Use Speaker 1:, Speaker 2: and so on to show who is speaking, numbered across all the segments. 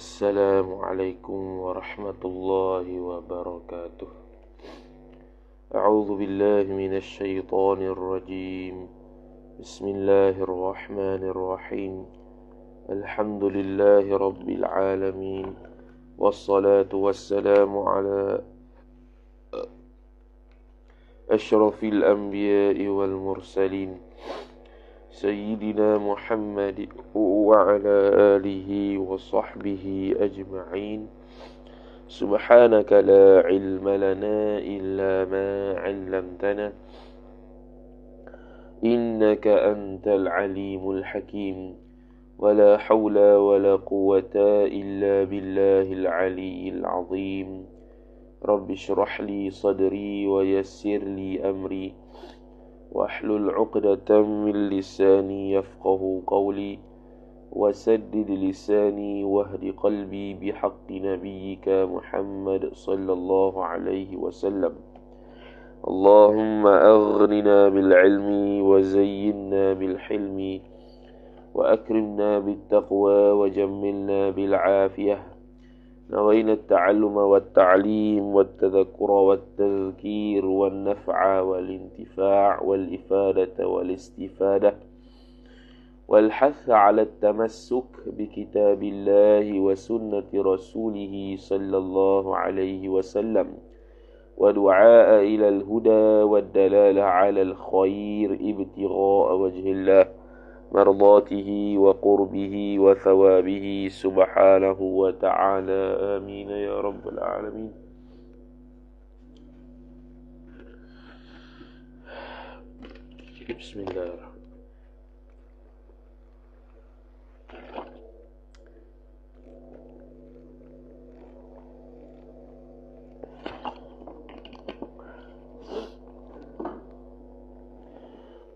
Speaker 1: Assalamualaikum warahmatullahi wabarakatuh. A'udzu billahi minasy syaithanir rajim. Bismillahirrahmanirrahim. Alhamdulillahi rabbil alamin. Wassalatu wassalamu ala asyrafil anbiya'i wal mursalin سيدنا محمد وعلى آله وصحبه أجمعين سبحانك لا علم لنا إلا ما علمتنا إنك أنت العليم الحكيم ولا حول ولا قوة إلا بالله العلي العظيم رب اشرح لي صدري ويسر لي أمري واحلل عقدة من لساني يفقه قولي وسدد لساني واهد قلبي بحق نبيك محمد صلى الله عليه وسلم اللهم أغننا بالعلم وزينا بالحلم وأكرمنا بالتقوى وجملنا بالعافية نوينا التعلم والتعليم والتذكر والتذكير والنفع والانتفاع والإفادة والاستفادة والحث على التمسك بكتاب الله وسنة رسوله صلى الله عليه وسلم ودعاء إلى الهدى والدلالة على الخير ابتغاء وجه الله مرضاته وقربه وثوابه سبحانه وتعالى آمين يا رب العالمين. بسم الله الرحمن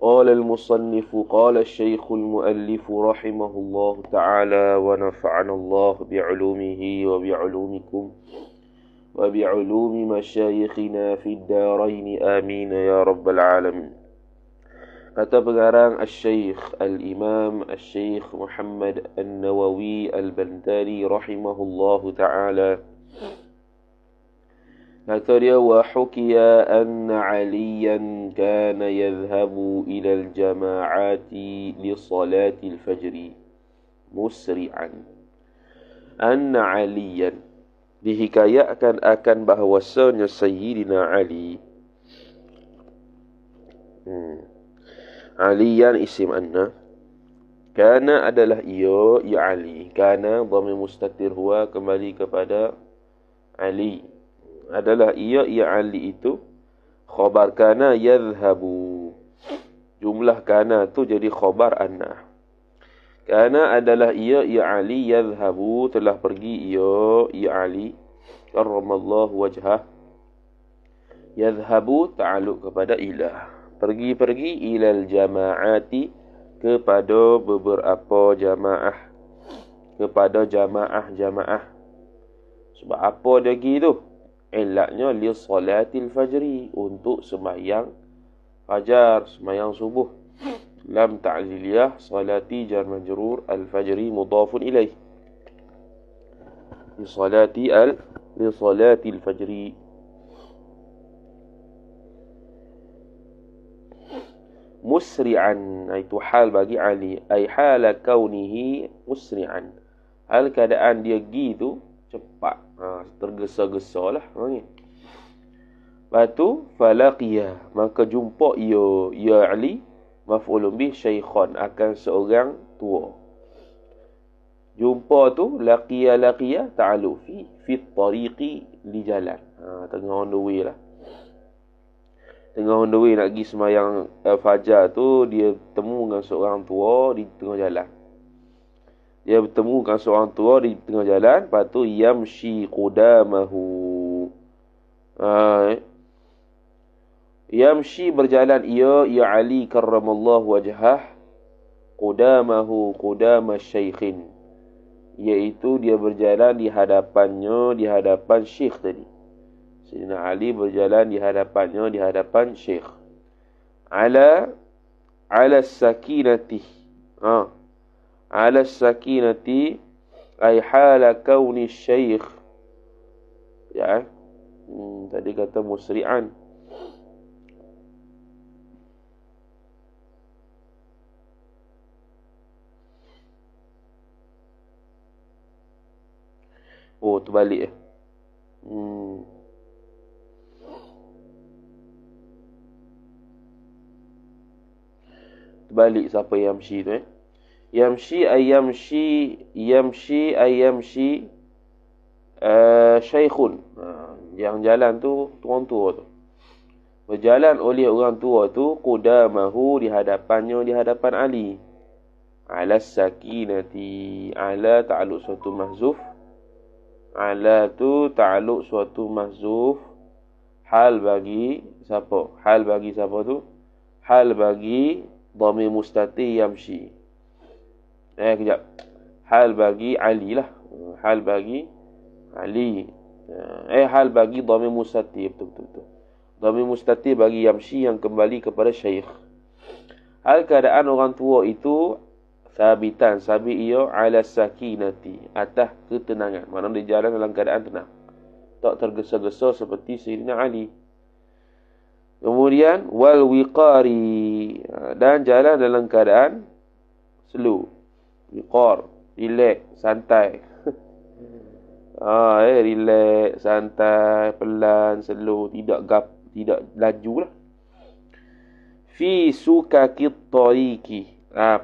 Speaker 1: قال المصنف قال الشيخ المؤلف رحمه الله تعالى ونفعنا الله بعلومه وبعلومكم وبعلوم مشايخنا في الدارين آمين يا رب العالمين. Kata pengarang Al-Syeikh Al-Imam Al-Syeikh Muhammad An-Nawawi Al-Bantani rahimahullahu ta'ala, kata dia, wa hukiya anna aliyan kana yadhhabu ila al-jama'ati li salati al-fajri musri'an. Anna aliyan, dihikayatkan akan bahawasanya Sayyidina Ali. Aliyan isim anna. Kana adalah ia, ya Ali. Kana dhamir mustatir huwa kembali kepada Ali. Adalah ia Ali itu khabar kana yadhhabu. Jumlah kana tu jadi khabar anna. Kana adalah ia Ali yadhhabu, telah pergi ia Ali karramallahu wajhah. Yadhhabu ta'alluq kepada ilah. Pergi ilal jama'ati, kepada beberapa jamaah. Kepada jamaah. Sebab apa dia gitu? Ilatnya li salatil fajri, untuk sembahyang fajar, sembahyang subuh. Lam ta'liliyah, salati jar majrur, al-fajri mudhafun ilaih. Li salatil fajri. Musri'an, itu hal bagi Ali, ay hala kaunihi musri'an, hal keadaan dia gitu cepat, tergesa-gesa lah. Lepas tu falaqiyah, maka jumpa ia Ali, maf'ulun bih, syaikhan, akan seorang tua. Jumpa tu laqiya ta'alu fi tariqi, di jalan, tengah on the way lah. Tengah on the way nak pergi sembahyang fajar tu, dia bertemu dengan seorang tua di tengah jalan. Dia bertemu dengan seorang tua di tengah jalan. Lepas tu yamshi qudamahu. Yamshi berjalan ia Ali karramallahu wajhah. Qudamahu qudama syaikhin, iaitu dia berjalan di hadapannya, di hadapan syekh tadi. Sayyidina Ali berjalan di hadapannya, di hadapan syekh. Ala sakinati. Ala sakinati, ay hala kauni syekh. Ya. Tadi kata musri'an. Oh, terbalik. Terbalik siapa yamshi tu Yamshi ayamshi syaikhun. Yang jalan tu orang tua tu. Berjalan oleh orang tua tu qudamahu di hadapan Ali. Ala sakinati. Ala ta'aluk suatu mahzuf. Ala tu ta'aluk suatu mahzuf. Hal bagi siapa? Hal bagi siapa tu? Hal bagi dhamir mustatir yamshi. Kejap. Hal bagi Ali lah. Hal bagi Ali. Hal bagi dhamir mustatir. Betul. Dhamir mustatir bagi yamshi yang kembali kepada syekh. Hal keadaan orang tua itu sabitan. Sabit ia ala sakinati. Atas ketenangan. Maksudnya dia jalan dalam keadaan tenang. Tak tergesa-gesa seperti Sayyidina Ali. Kemudian wal wiqari. Dan jalan dalam keadaan slow. Wiqar. Relax. Santai. Relax. Santai. Pelan. Slow. Tidak laju lah. Fi sukakit tariqi.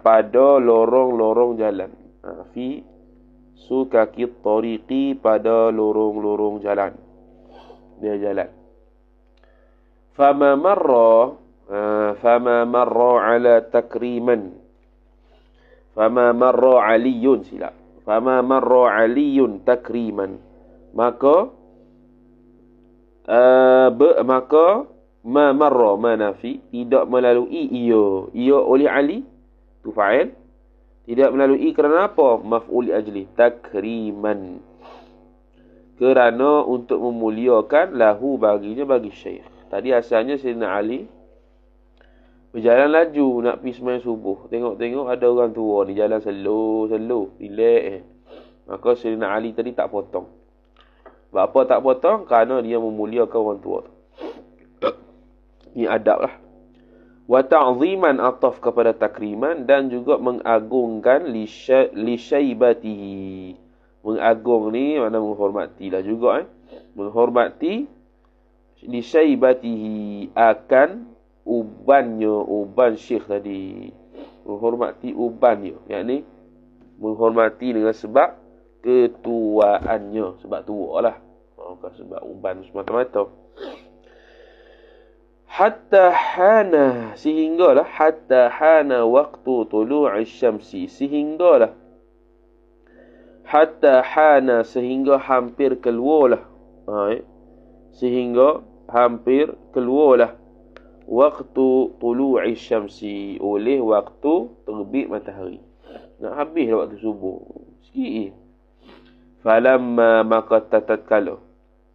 Speaker 1: Pada lorong-lorong jalan. Fi sukakit tariqi. Pada lorong-lorong jalan. Dia jalan. Fama marra ala takriman. Fama marra aliyun silap. Fama marra aliyun takriman. Maka ma marra manafi tidak melalui ia oleh Ali tu fa'il. Tidak melalui kerana apa? Maf'ul ajli takriman. Kerana untuk memuliakan lahu baginya bagi syekh. Tadi asalnya Sayyidina Ali berjalan laju nak pergi sembahyang subuh. Tengok-tengok ada orang tua ni jalan slow, relax. Maka Sayyidina Ali tadi tak potong. Sebab apa tak potong? Kerana dia memuliakan orang tua. Ini adab lah. Wa ta'ziman ataf kepada takriman dan juga mengagungkan li syaibatihi. Mengagung ni makna menghormati lah juga. Menghormati li syaibatihi akan uban syekh tadi. Menghormati ubannya. Yakni menghormati dengan sebab ketuaannya. Sebab tua lah. Bukan sebab uban semata-mata. Hatta hana. Sehinggalah. Hatta hana waktu tulu'i syamsi. Sehinggalah. Hatta hana. Sehingga hampir keluarlah. Sehingga hampir keluarlah. Waktu tulu'i syamsi. Oleh waktu terbit matahari. Nak habis dah waktu subuh. Sikit. Falamma maka tatkala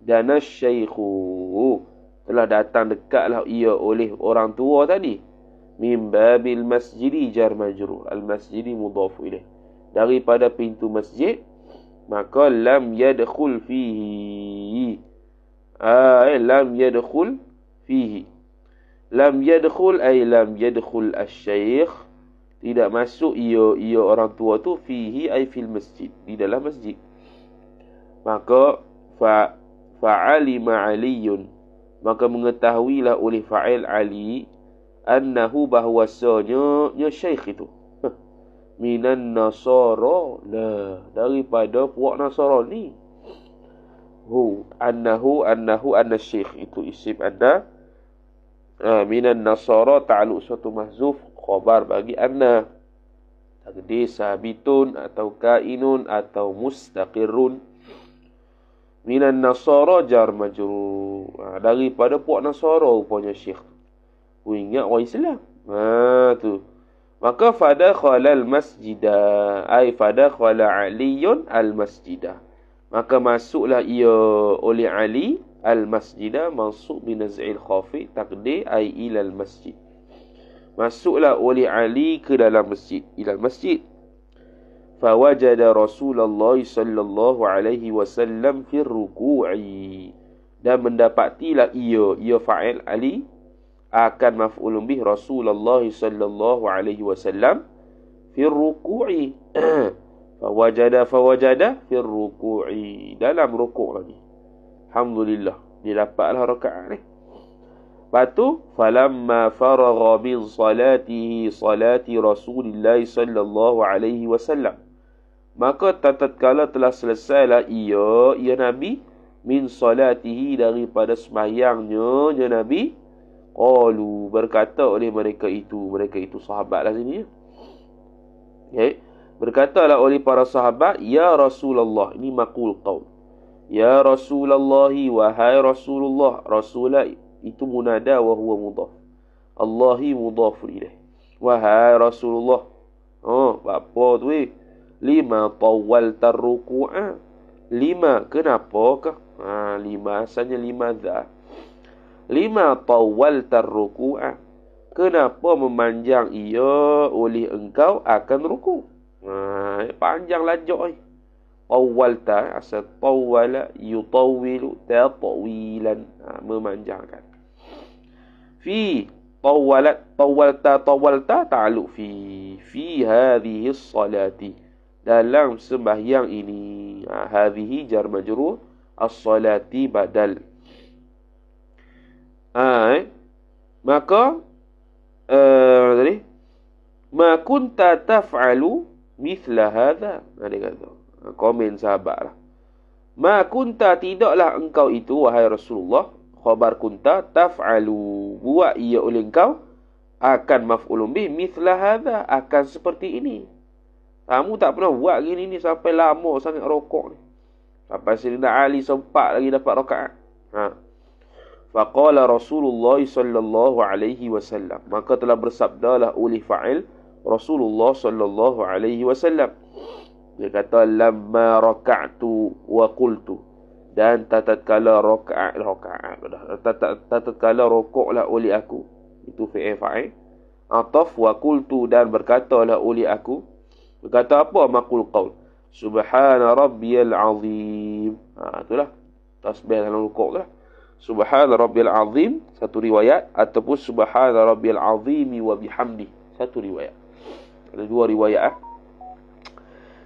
Speaker 1: dana syaikhu telah datang dekatlah ia oleh orang tua tadi. Min babil masjidi jar majrur. Al masjidi mudhaf ilaih. Daripada pintu masjid. Maka lam yadkhul fihi. Lam yadkhul fihi. Lam yadkhul ay lam yadkhul asy-syaikh. Tidak masuk ia orang tua tu fihi ay fil masjid. Di dalam masjid. Maka fa'alima aliyun. Maka mengetahuilah oleh fa'il Ali annahu bahwasanya syekh itu minan nasara la daripada puak Nasrani. Anna syekh itu isim anna. Minan nasara ta'aluk suatu mahzuf khabar bagi anna. Takdir sabitun atau kainun atau mustaqirrun. Minan nasara jar majrur. Daripada puak Nasara rupanya syekh. Ingat orang Islam. Tu. Maka fadakhala al-masjidah. Ay fadakhala aliyun al-masjidah. Maka masuklah ia oleh Ali al-masjidah. Mansub binaz'il khafid. Takdir ay ilal masjid. Masuklah oleh Ali ke dalam masjid. Ilal masjid. fawajada Rasulullah sallallahu alaihi wasallam fi ruku'i, dan mendapatilah ia fa'il Ali akan maf'ulun bih Rasulullah sallallahu alaihi wasallam fi ruku'i. fawajada fi ruku'i, dalam rukuk lagi. Alhamdulillah, dia dapatlah rakaat ni. Lepas tu, falamma faragha min salati Rasulillah sallallahu alaihi wasallam, maka tatkala telah selesailah ia Nabi, min salatihi, daripada sembahyangnya Nabi, qalu, berkata oleh mereka itu sahabatlah sini ya. Okay. Berkatalah oleh para sahabat, ya Rasulullah, ini maqul qaul. Ya Rasulullah, wahai Rasulullah. Rasulah itu munada wa huwa mudhaf. Allahi mudhaf ilaih. Wahai Rasulullah. Apa tu lima tawalta ruku'a. Lima, kenapakah? Lima asalnya lima dha. Lima tawalta ruku'a. Kenapa memanjang ia oleh engkau akan ruku'? Panjang lajak. Tawalta, asal tawala yutawwilu tatwilan, memanjangkan. Fi tawalta ta'alluq fi hadhihi salati, dalam sembahyang ini. Hadhihi jar majrur, as-salati badal. Maka tadi ma kunta taf'alu mithla hadha. Dia kata, komen sahabat lah. Ma kunta, tidaklah engkau itu, wahai Rasulullah, khabar kunta, taf'alu, buat ia oleh engkau, akan maf'ulun bih, mithla hadha, akan seperti ini. Kamu tak pernah buat gini ni sampai lama sangat rokok ni. Sampai Sayyidina Ali sempat lagi dapat rakaat. Faqala Rasulullah sallallahu alaihi wasallam, maka telah bersabdalah oleh fa'il Rasulullah sallallahu alaihi wasallam. Dia kata, lamma raka'tu wa qultu, dan tatkala tatkala rokoklah oleh aku, itu fi'il fa'il, ataf wa qultu, dan berkatalah oleh aku. Berkata apa? Maqul qaul, subhana rabbiyal azim. Itulah tasbih dalam rukuk tu lah. Subhana rabbiyal azim, satu riwayat, ataupun subhana rabbiyal azimi wa bihamdi, satu riwayat. Ada dua riwayat.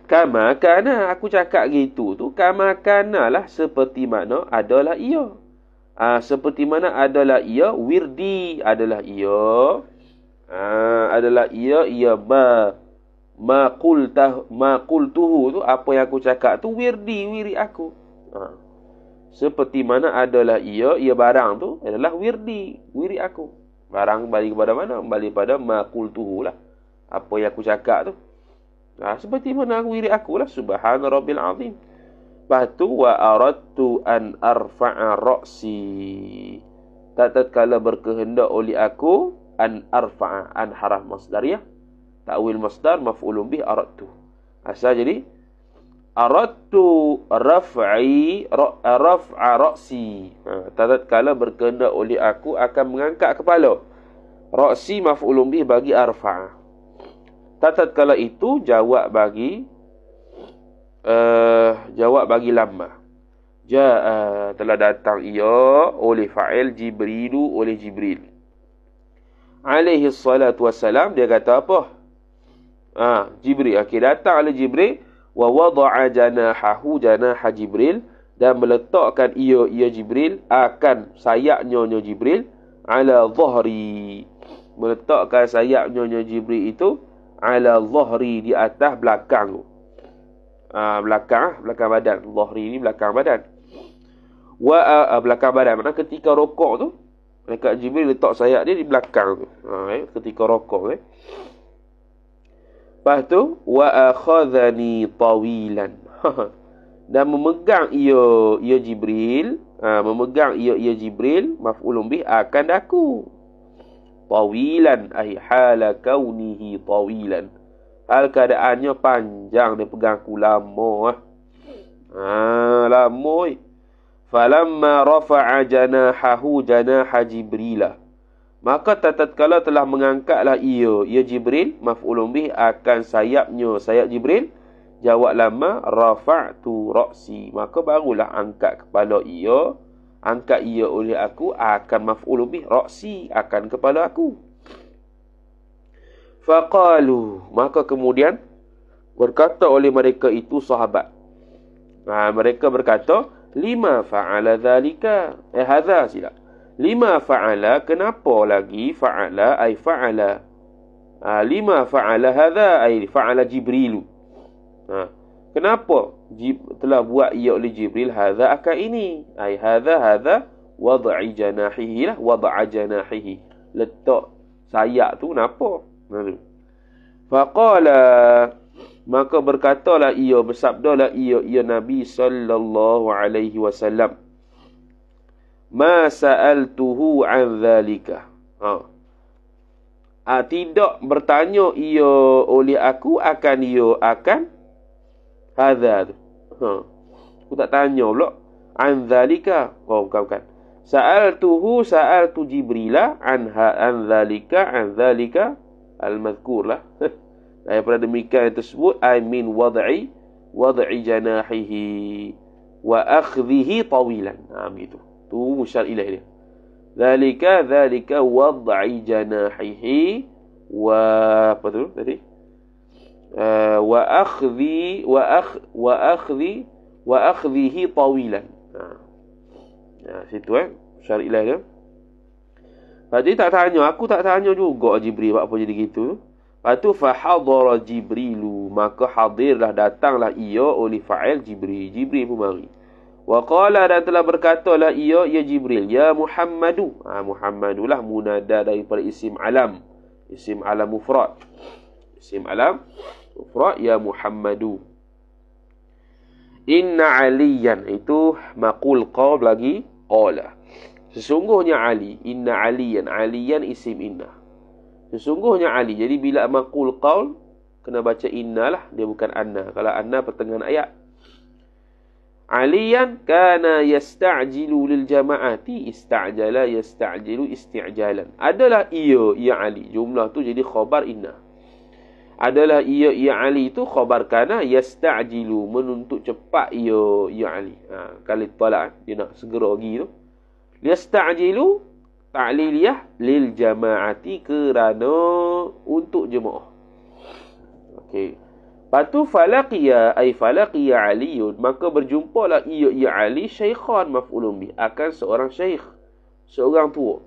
Speaker 1: Kama kana, aku cakap gitu tu, kama kana lah, seperti mana adalah ia. Seperti mana adalah ia, wirdi adalah ia. Adalah ia ma qultuhu tu, apa yang aku cakap tu, wiri aku. Seperti mana adalah ia barang tu adalah wiri aku. Barang kembali kepada mana? Kembali pada ma qultuhu lah, apa yang aku cakap tu. Seperti mana wiri aku lah, subhana rabbil azim. Lepas tu, wa aradtu an arfa'a ra'si, tatkala berkehendak oleh aku, an arfa'a, an haraf masdariyah, ta'wil masdar maf'ulun bih aradtu. Asal jadi aradtu raf'a ra'si, tatkala berkehendak oleh aku akan mengangkat kepala. Ra'si maf'ulun bih bagi arfa'a. Tatkala itu jawab bagi lamma. Jaa, telah datang ia oleh fa'il Jibrilu, oleh Jibril alaihi salatu wassalam. Dia kata apa? Jibril, datang oleh Jibril, wa wada'a janahahu, janaha Jibril, dan meletakkan ia Jibril akan sayapnya Jibril, ala dhahri, meletakkan sayapnya Jibril itu ala dhahri, di atas belakang tu. Belakang badan. Dhahri ni belakang badan. Belakang badan, maknanya ketika rokok tu, malaikat Jibril letak sayap dia di belakang tu. Ketika rokok. Lepas tu, wa akhadhani tawilan. Dan memegang ia Jibril, memegang ia Jibril, maf'ulun bih, akan daku. Tawilan, ay hala kaunihi tawilan, hal keadaannya panjang, dia pegang aku lama. Lama. Falamma rafa'a janahahu, janaha Jibrilah, maka tatkala telah mengangkatlah ia Jibril, maf'ulun bih, akan sayap Jibril, jawab lama, rafa'tu ra'si. Maka barulah angkat kepala ia. Angkat ia oleh aku akan maf'ul bih, ra'si akan kepala aku. Faqalu, maka kemudian berkata oleh mereka itu sahabat. Mereka berkata, lima fa'ala dhalika. Hadha silap. Lima fa'ala, kenapa lagi fa'ala ay fa'ala. Lima fa'ala hadha ay fa'ala Jibrilu. Kenapa telah buat ia oleh Jibril hadha akan ini? Ay hadha wad'i janahihi lah, wad'a janahihi. Letak sayap tu kenapa? Faqala, maka berkatalah ia, bersabdalah ia Nabi sallallahu alaihi wasallam, ma sa'altuhu an dhalika. Tidak bertanya ia oleh aku akan hadha tu. Aku tak tanya pula an dhalika. Bukan. Sa'altu Jibrila an dhalika al-madhkur lah. Daripada demikian tersebut, I mean wad'i janahihi wa akhdhihi tawilan. Begitu. Tu musyar ilaih dia. Dhalika wad'i janahihi wa apa tu tadi? Wa akhdhihi tawilan. Situ musyar ilaih dia. Tadi aku tak tanya juga Jibril apa jadi gitu. Lepas tu fahadara Jibrilu, maka hadirlah, datanglah ia oleh fa'il Jibril. Jibril pun mari. Wa qala, dan telah berkatalah ia, ya Jibril, ya Muhammadu. Muhammadulah munada daripada isim alam. Isim alam mufrad. Isim alam mufrad, ya Muhammadu. Inna aliyan, itu maqul qaul lagi qala. Sesungguhnya Ali, inna aliyan isim inna. Sesungguhnya Ali. Jadi bila maqul qaul kena baca inna lah, dia bukan anna. Kalau anna pertengahan ayat. Aliyan kana yasta'jilu lil jama'ati, ista'jala yasta'jilu isti'jalan. Adalah ia Ali. Jumlah tu jadi khabar inna. Adalah ia Ali itu khabar kana yasta'jilu, menuntut cepat ia Ali. Kali talak dia nak segera pergi tu. Yasta'jilu ta'liliyah lil jama'ati, kerana untuk jemaah. Okey. Patu falaqiya Aliyun, maka berjumpalah ia Ali syaikhan maf'ulun bih, akan seorang syaikh, seorang tua.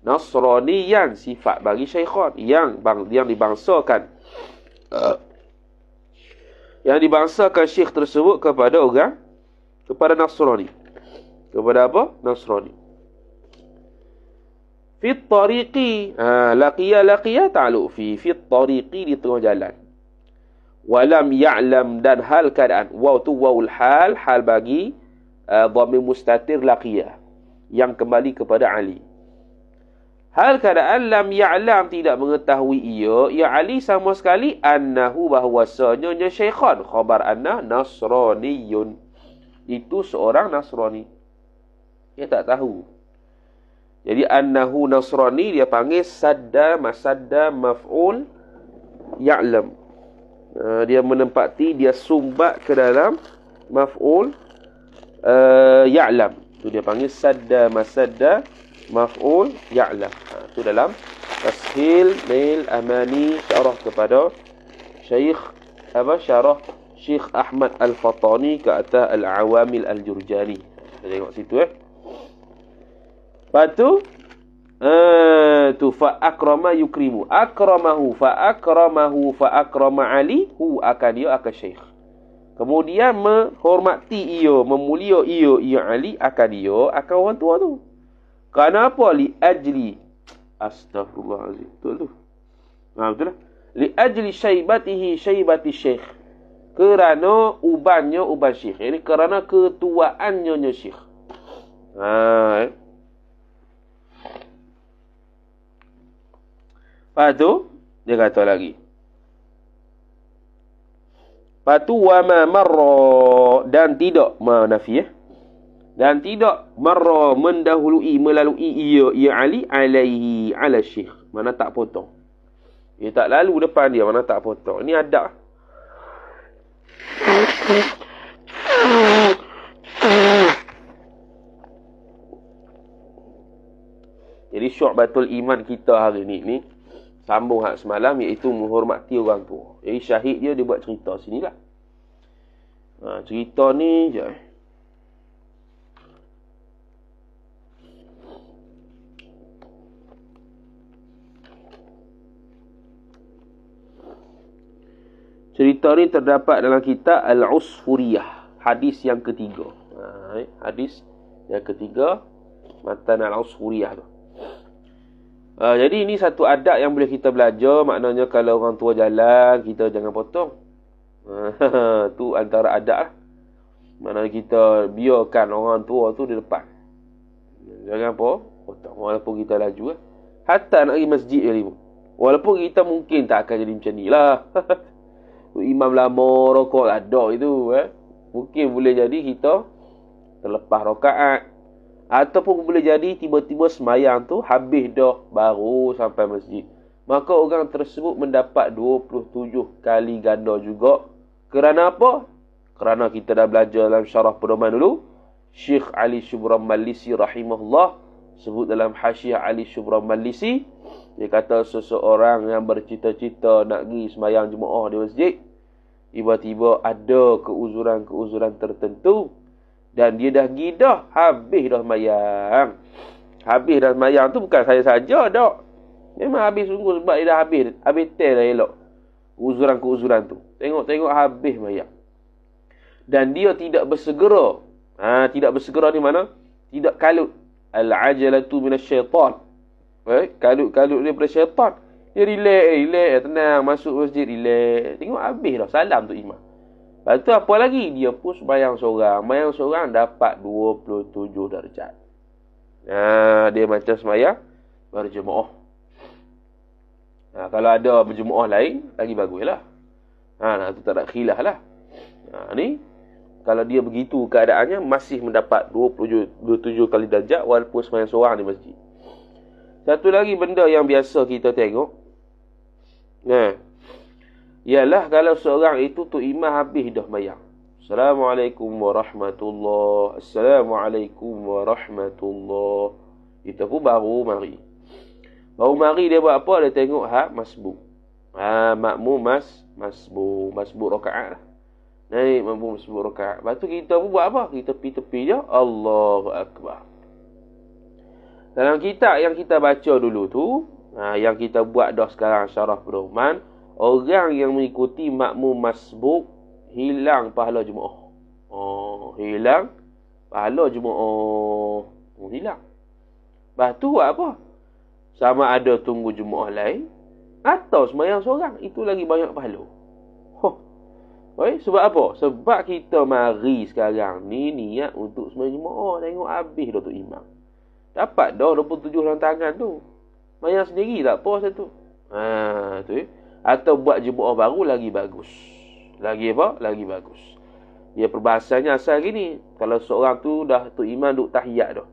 Speaker 1: Nasraniyan, sifat bagi syaikhan yang dibangsakan. Yang dibangsakan syekh tersebut kepada Nasrani. Kepada apa? Nasrani. Fit tariqi, laqiya ta'alluq fit tariqi, di tengah jalan. Walam ya'lam, dan hal keadaan. Waw tu wawul hal bagi dhamir mustatir laqiya, yang kembali kepada Ali. Hal keadaan lam ya'lam, tidak mengetahui ia Ali sama sekali, annahu, bahwasanya syaikhan, khabar anna nasraniyun, itu seorang Nasrani. Dia tak tahu. Jadi annahu nasrani dia panggil sadda maf'ul ya'lam. Dia menempati, dia sumbat ke dalam maf'ul ya'lam. Tu dia panggil sadda maf'ul ya'lam. Tu dalam Tashil Nail Amani, syarah kepada syarah Syekh Ahmad Al-Fatani ke atas Al-Awamil Al-Jurjani. Kita tengok situ Lepas tu fa akrama yukrimu, akramahu fa akrama Ali, akan dia akan syekh. Kemudian menghormati memulia Ali, akan dia akan orang tua tu. Kenapa? Li ajli, astaghfirullahalazim, betul tu. Betul lah. Li ajli syaibati syekh, kerana uban syekh. Ini kerana ketuaannya syekh. Lepas tu dia kata lagi, lepas tu wa ma marra, dan tidak nafi dan tidak marra, melalui ia Ali alaihi ala syekh, mana tak potong. Dia tak lalu depan dia, mana tak potong. Ini ada Jadi syu'batul iman kita hari ni sambung hak semalam, iaitu menghormati orang tua. Jadi syahid dia buat cerita sinilah. Cerita ni je. Cerita ni terdapat dalam kitab Al-Usfuriyah, hadis yang ketiga. Hadis yang ketiga, matan Al-Usfuriyah tu. Jadi ini satu adab yang boleh kita belajar. Maknanya kalau orang tua jalan, kita jangan potong. Tu antara adab lah. Maknanya kita biarkan orang tua tu di depan. Jangan potong. Walaupun kita laju lah. Hatta nak pergi masjid kali pun. Walaupun kita mungkin tak akan jadi macam ni lah. Imam lama rokok ada itu. Mungkin boleh jadi kita terlepas rakaat. Ataupun boleh jadi tiba-tiba semayang tu habis dah baru sampai masjid. Maka orang tersebut mendapat 27 kali ganda juga. Kerana apa? Kerana kita dah belajar dalam syarah pedoman dulu. Syekh Ali Shubran Malisi rahimahullah sebut dalam Hasyiah Ali Shubran Malisi, dia kata seseorang yang bercita-cita nak pergi semayang jemaah di masjid, tiba-tiba ada keuzuran-keuzuran tertentu, dan dia dah pergi dah, habis dah semayang. Habis dah semayang tu bukan saya saja dah. Memang habis sungguh sebab dia dah habis tel dah elok. Keuzuran-keuzuran tu. Tengok habis semayang. Dan dia tidak bersegera. Tidak bersegera ni mana? Tidak kalut. Al-ajalatu minasyaitan. Kalut-kalut dia daripada syaitan. Dia relax, tenang, masuk masjid, relax. Tengok habis dah, salam tu imam. Lepas tu apa lagi? Dia pun sembahyang seorang. Sembahyang seorang dapat 27 darjat. Dia macam sembahyang berjemaah. Kalau ada berjemaah lain, lagi baguslah. Tu tak ada khilaf lah. Ni, kalau dia begitu keadaannya, masih mendapat 27 kali darjat walaupun sembahyang seorang di masjid. Satu lagi benda yang biasa kita tengok. Ialah kalau seorang itu tu imam habis dah sembahyang. Assalamualaikum warahmatullahi. Assalamualaikum warahmatullahi. Kita pun baru mari. Baru mari dia buat apa? Dia tengok masbuk. Makmum masbuk. Masbuk rakaat lah. Naik makmum masbuk rakaat. Lepas tu kita pun buat apa? Kita tepi-tepi je. Allahu Akbar. Dalam kitab yang kita baca dulu tu, yang kita buat dah sekarang syarah pedoman, orang yang mengikuti makmum masbuk hilang pahala jemaah. Hilang pahala jemaah. Hilang. Lepas tu buat apa? Sama ada tunggu jemaah lain atau sembahyang seorang. Itu lagi banyak pahala. Sebab apa? Sebab kita mari sekarang ni niat untuk sembahyang jemaah. Tengok habis dah tu imam. Dapat dah 27 dalam tangan tu. Sembahyang sendiri tak apa satu. Tu atau buat jemaah baru lagi bagus. Lagi apa? Lagi bagus. Dia perbahasannya asal gini. Kalau seorang tu dah tu imam duk tahiyat dah.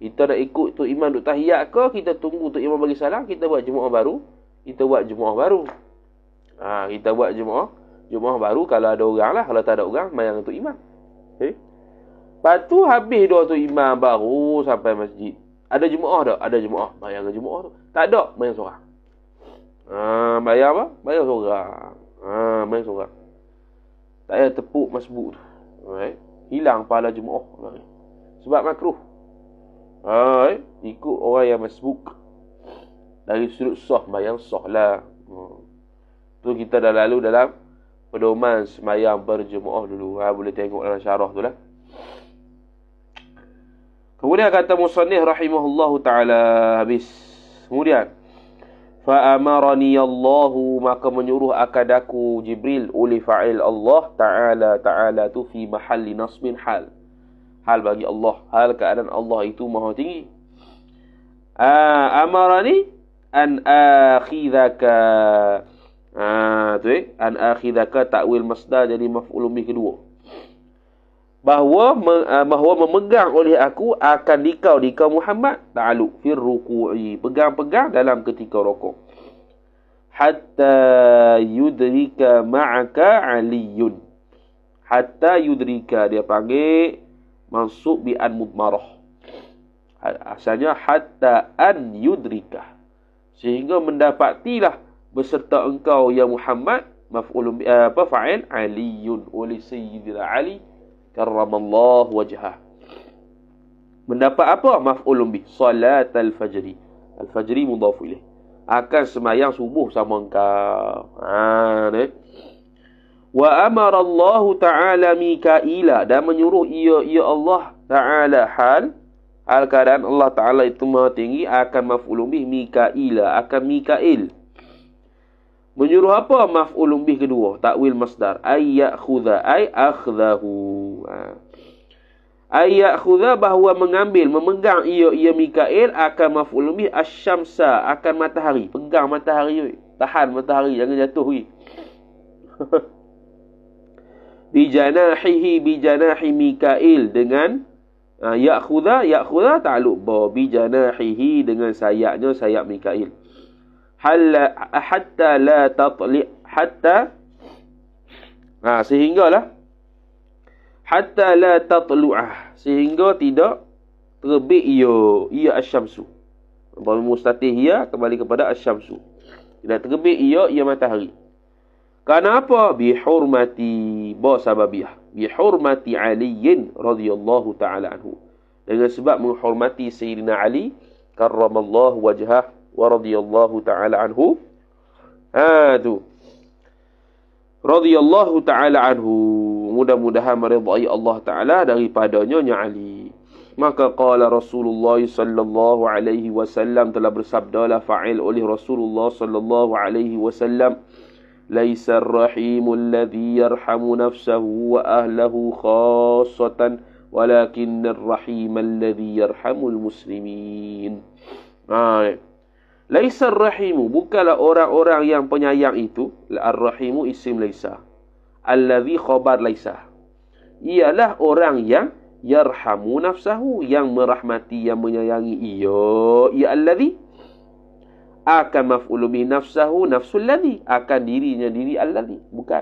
Speaker 1: Kita nak ikut tu imam duk tahiyat ke, kita tunggu tu imam bagi salam, kita buat jemaah baru. Kita buat jemaah baru. Kita buat jemaah baru kalau ada orang lah. Kalau tak ada orang, mayang tu imam. Lepas tu habis dah tu imam baru sampai masjid. Ada jemaah tak? Ada jemaah. Mayang jemaah tu. Tak ada, mayang seorang. Bayar apa? Bayar seorang. Bayar seorang. Tak payah tepuk masbuk tu. Hilang pahala jemaah. Sebab makruh. Ikut orang yang masbuk. Dari sudut sah, bayang sah lah. Tu kita dah lalu dalam pedoman sembahyang berjemaah dulu. Boleh tengok dalam syarah tu lah. Kemudian kata musannif rahimahullahu ta'ala habis. Kemudian fa'amarani Allahu, maka menyuruh akad aku Jibril oleh fa'il Allah ta'ala tu fi mahalli nasbin hal bagi Allah, hal keadaan Allah itu maha tinggi. Amarani an akhidhaka, an akhidhaka ta'wil masdar jadi maf'ul bih kedua, bahawa memegang oleh aku akan dikau Muhammad ta'aluk fir ruku'i, pegang-pegang dalam ketika rukuk, hatta yudrika ma'aka aliyun, Hatta yudrika, dia panggil mansub bi an mudmarah. Asalnya hatta an yudrika, sehingga mendapatilah beserta engkau ya Muhammad, maf'ulun fa'il aliyun, oleh sayyidina Ali karramallahu wajhah. Mendapat apa? Maf'ulun bi salatal fajri. Al-fajri mudhaf ilaih. Akan semayang subuh sama engkau. Ni. Wa amara Allah Ta'ala Mikaila, dan menyuruh ia Allah Ta'ala hal keadaan Allah Ta'ala itu maha tinggi, akan maf'ulun bih Mikaila, akan Mikail. Menyuruh apa? Maf'ulun bih kedua, takwil masdar. Ay ya'khudha, ay akhdahu. Ay ya'khudha, bahawa mengambil, memegang ia Mikail, akan maf'ulun bih asyamsa, akan matahari. Pegang matahari. Tahan matahari, jangan jatuh. Bijanahi Mikail, dengan ya'khudha ta'alluq ba bijanahihi, dengan sayapnya, sayap Mikail. Hatta la tatli, hatta sehinggalah, hatta la tatlu'ah, sehingga tidak terbit ia asyamsu. Dhamir mustatih ia kembali kepada asyamsu. Tidak terbit ia matahari. Kenapa? Bihurmati, sababiyah. Bihurmati Aliyin radhiyallahu ta'ala anhu. Dengan sebab menghormati Sayyidina Ali karramallahu wajhah wa radhiyallahu ta'ala anhu. Tu. Radhiyallahu ta'ala anhu. Mudah-mudahan meridai Allah Ta'ala daripadanya Nya Ali. Maka qala Rasulullah sallallahu alaihi wasallam, telah bersabdalah fa'il oleh Rasulullah sallallahu alaihi wasallam, laisa ar-rahimu alladhi yarhamu nafsahu wa ahlahu khassatan, walakin ar-rahim alladhi yarhamul muslimin. Laisa ar-rahimu, bukanlah orang-orang yang penyayang itu. Ar-rahimu isim laisa. Alladhi khabar laisa. Ialah orang yang yarhamu nafsahu, yang merahmati, yang menyayangi ia alladhi. Akan maf'ulu bi nafsahu, nafsul ladhi, akan dirinya diri alladhi, bukan.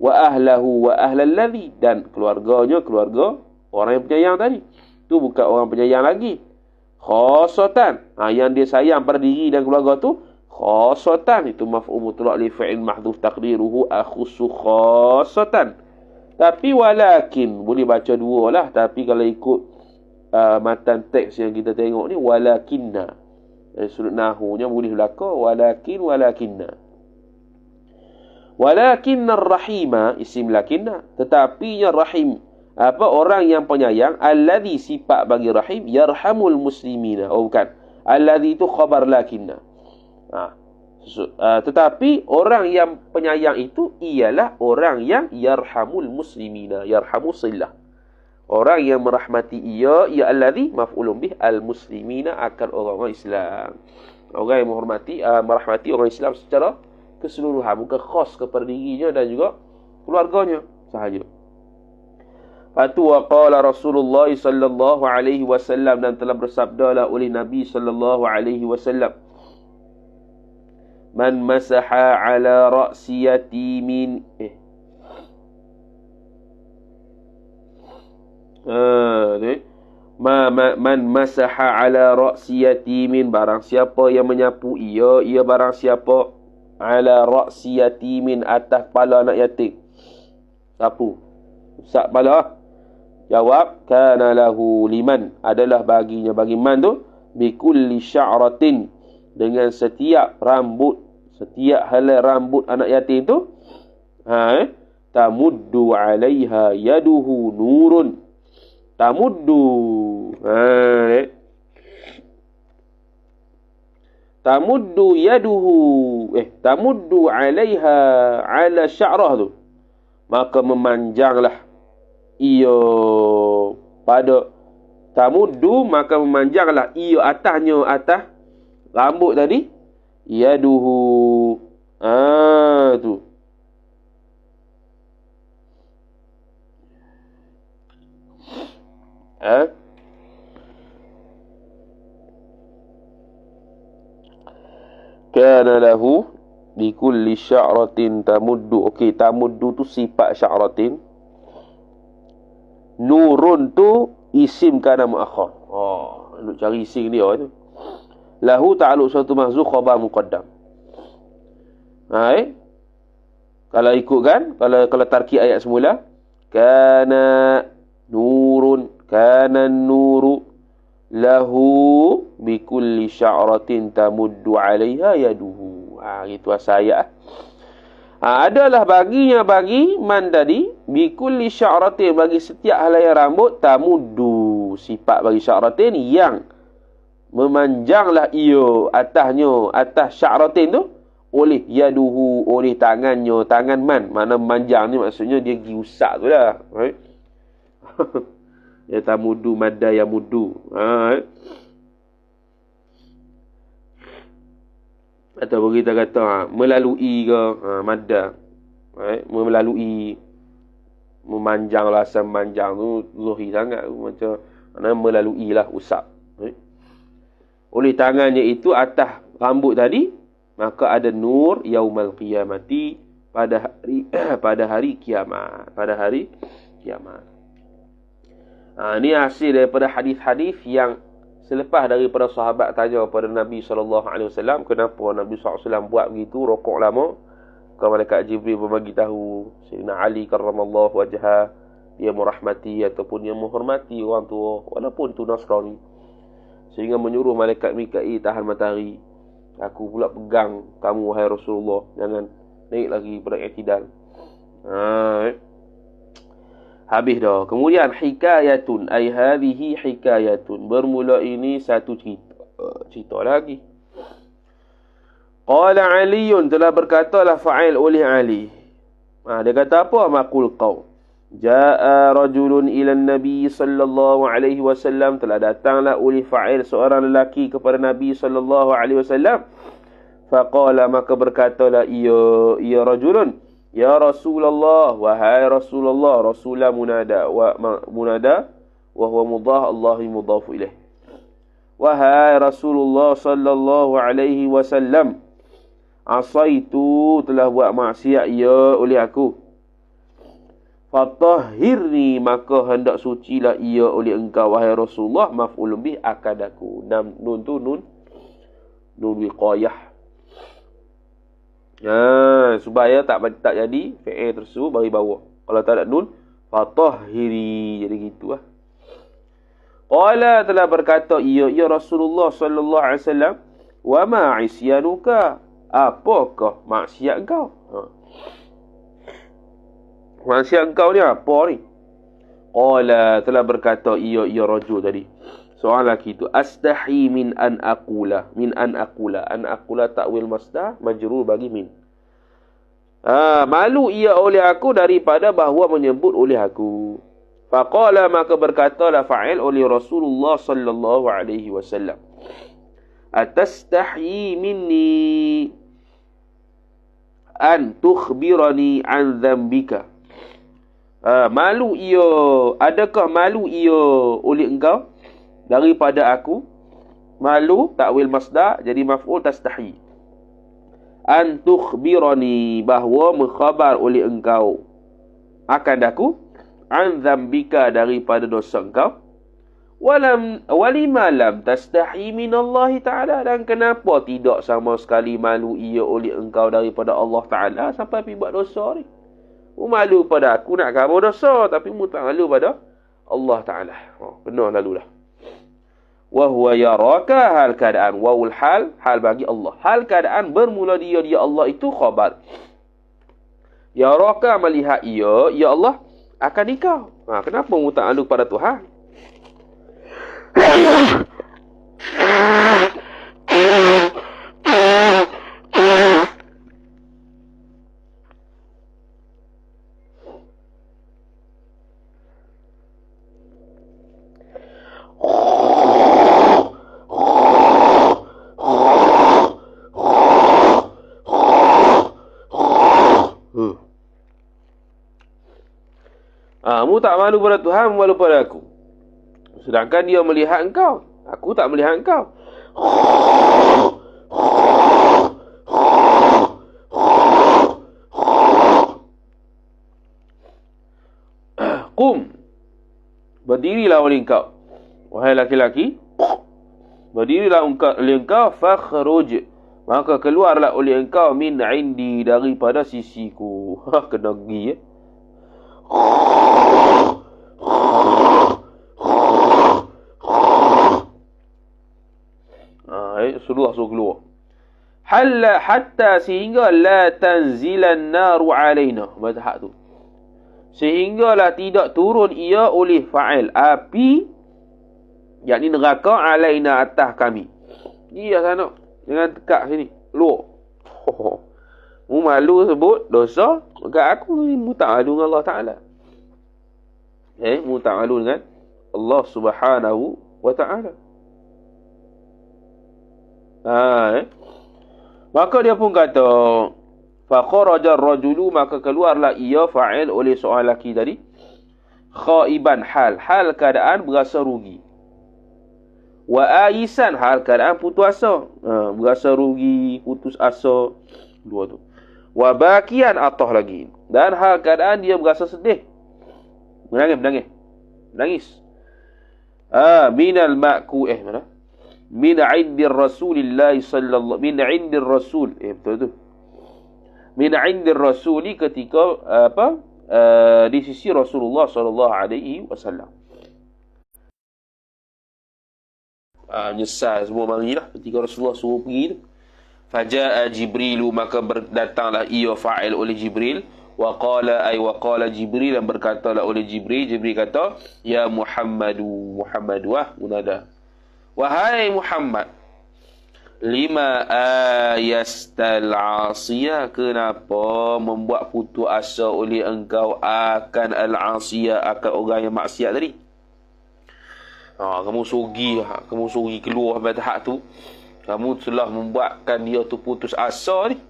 Speaker 1: Wa ahlahu wa ahlal ladhi, dan keluarganya keluarga orang yang penyayang tadi. Tu bukan orang penyayang lagi. Khassatan, yang dia sayang pada diri dan keluarga tu khassatan, itu maf'ul mutlaq li fi'il mahdhuf taqdiruhu akhussu khassatan. Tapi walakin boleh baca dua lah, tapi kalau ikut matan teks yang kita tengok ni walakinna, sudut nahunya boleh belaka walakinna. Walakinna rahima isim lakinna, tetapinya rahim orang yang penyayang, alladhi sifat bagi rahim, yarhamul muslimina. Bukan, alladhi itu khabar lakinna. Tetapi orang yang penyayang itu ialah orang yang yarhamul muslimina, yarhamu sillah, orang yang merahmati ia alladhi maf'ulun bih al-muslimina, akan orang-orang Islam. Orang yang merahmati orang Islam secara keseluruhan, bukan khas kepada dirinya dan juga keluarganya sahaja. Patu wa qala Rasulullah sallallahu alaihi wasallam, dan telah bersabdalah oleh Nabi sallallahu alaihi wasallam, man masaha ala ra'si yatimin man masaha ala ra'si yatimin, barang siapa yang menyapu ia barang siapa, ala ra'si yatimin, atas kepala anak yatim. Sapu, usap kepala. Jawab, kana lahu liman, adalah baginya, bagi man tu, bikulli sya'ratin, dengan setiap rambut, setiap helai rambut anak yatim tu, tamuddu alaiha yaduhu nurun. Tamuddu tamuddu yaduhu tamuddu alaiha ala sya'rah tu, maka memanjanglah ia pada tamuddu, maka memanjanglah ia atasnya, atas rambut tadi, yaduhu tu kana lahu bikulli sya'ratin tamuddu. Okey, tamuddu tu sifat sya'ratin. Nurun tu isim kana muakhar. Oh, nak cari isim dia tu. Lahu ta'alluq suatu mahzuf khabar muqaddam. Hai. Kalau ikutkan, kalau tarkib ayat semula, kana nurun, kana nuru lahu bikulli sya'ratin tamuddu 'alaiha yaduhu. Gitu asal ayat. Adalah baginya bagi man tadi bikulli sya'ratin, bagi setiap helai rambut, tamuddu, sifat bagi sya'ratin yang memanjanglah ia atas sya'ratin tu oleh yaduhu, oleh tangannya, tangan man. Mana memanjang ni maksudnya dia pergi usap tu lah. Right? Ya tamudu madda yamudu. Atau kita kata melalui ke madda. Right? Melalui, memanjang lah, asam memanjang tu zuhi sangat macam mana melalui lah usap. Right? Oleh tangannya itu atas rambut tadi, maka ada nur yaumal qiyamati, pada hari kiamat. Pada hari kiamat. Ini hasil daripada hadis-hadis yang selepas daripada sahabat tanya kepada Nabi SAW, kenapa Nabi SAW buat begitu, rokok lama. Kalau malaikat Jibril berbagi tahu, Sayyidina Ali karramallahu wajhah, dia merahmati ataupun dia menghormati orang tua, walaupun tu Nasrani. Sehingga menyuruh malaikat Mikail tahan matahari. Aku pula pegang kamu, wahai Rasulullah, jangan naik lagi pada i'tidal. Habis dah. Kemudian hikayatun, ai hadhihi hikayatun, bermula ini satu cerita lagi. Qala Aliun, telah berkatalah fa'il oleh Ali. Dia kata apa? Maqul qaum. Ja'a rajulun ila Nabi sallallahu alaihi wasallam, telah datanglah oleh fa'il seorang lelaki kepada Nabi sallallahu alaihi wasallam. Faqala, maka berkatalah ia rajulun, ya Rasulullah, wahai Rasulullah. Rasulah munada wa huwa mudhaf, Allahi mudhaf ilaih. Wahai Rasulullah sallallahu alaihi wasallam, asaitu, telah buat maksiat ia oleh aku. Fatahhirni, maka hendak sucilah ia oleh engkau, wahai Rasulullah. Maf'ul bih akadaku. Nun tu nun wiqayah. Supaya tak jadi fi'il tersebut bagi bawah. Kalau tak ada nun, fatahhiri, jadi gitu lah. Qala, telah berkata ia Rasulullah sallallahu alaihi wasallam, wa ma isyanuka, apakah maksiat kau? Maksiat engkau ni apa ni? Qala, telah berkata ia rajul tadi, seorang lelaki itu, astahi min an aqula. An aqula ta'wil masdar majrur bagi min. Malu ia oleh aku daripada bahawa menyebut oleh aku. Faqala, maka berkatalah fa'il oleh Rasulullah sallallahu alaihi wasallam, atastahi minni an tukhbirani an dhanbika. Malu ia, adakah malu ia oleh engkau daripada aku? Malu takwil masdar jadi maf'ul tastahi. An tukhbirani, bahawa mengkhabar oleh engkau akan aku, an dzambika, daripada dosa engkau. Walima lam tastahi min Allah Ta'ala, dan kenapa tidak sama sekali malu ia oleh engkau daripada Allah Ta'ala sampai pergi buat dosa ni? Mu malu pada aku nak kamu dosa, tapi mu tak malu pada Allah Ta'ala. Benar lalulah. Wa huwa yaraka, hal keadaan, wawul hal bagi Allah. Hal keadaan bermula dia Allah itu khabar. Yaraka, melihat ia Allah akan ikau. Kenapa mu tak malu pada Tuhan? Mu tak malu pada Tuhan, malu pada aku. Sedangkan dia melihat engkau, aku tak melihat engkau. Qum, berdirilah oleh engkau, wahai laki-laki, berdirilah oleh engkau, fakhruj, maka keluarlah oleh engkau, min indi, daripada sisiku. Kena pergi ya. Rasulullah suruh keluar. Hatta sehingga la tanzilan naru alaina. Mazhab tu. Sehinggalah tidak turun ia oleh fa'il api, yakni neraka, alaina, atas kami. Dia sana jangan tekak sini, keluar. Mu malu sebut dosa, maka aku mu ta'alu dengan Allah Ta'ala. Mu ta'alu dengan Allah Subhanahu wa Ta'ala. Maka dia pun kata, faqaraja ar-rajulu, maka keluarlah ia, fa'il, oleh seorang lelaki tadi, khaiban, hal keadaan berasa rugi, wa aisan, hal keadaan putus asa, berasa rugi, putus asa, dua tu. Wa bakian, atah lagi, dan hal keadaan dia berasa sedih, menangis. Minal ma'ku, mana? Min 'indir Rasulillah sallallahu, min 'indir Rasul, betul tu. Min 'indir Rasuli, ketika di sisi Rasulullah sallallahu alaihi wasallam. Nyesal semua marilah ketika Rasulullah suruh pergi tu. Faja'a Jibrilu, maka datanglah ia, fa'il, oleh Jibril. Wa qala Jibril, dan berkatalah oleh Jibril. Jibril kata, ya Muhammadu, wah munada, wahai Muhammad, lima ayastal asiyah, kenapa membuat putus asa oleh engkau akan al-asiyah, akan orang yang maksiat tadi. Kamu sugi keluar sampai tahap tu, kamu telah membuatkan dia tu putus asa ni.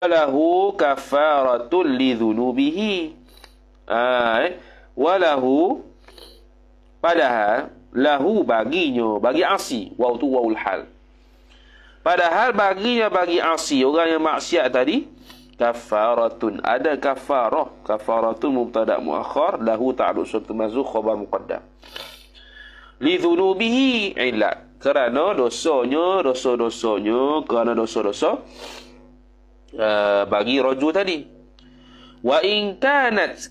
Speaker 1: Walahu kafaratul lidhunubihi, walahu, padahal, lahu, baginya, bagi asi, waw tu wawul hal, padahal baginya, bagi asi, orang yang maksiat tadi, kafaratun, ada kafarah. Kafaratun mubtada muakhar, lahu ta'alluq suatu mazuk, khabar muqaddam. Lidhunubihi illat, kerana dosanya, kerana dosa-dosa bagi rajul tadi. Wa in kanat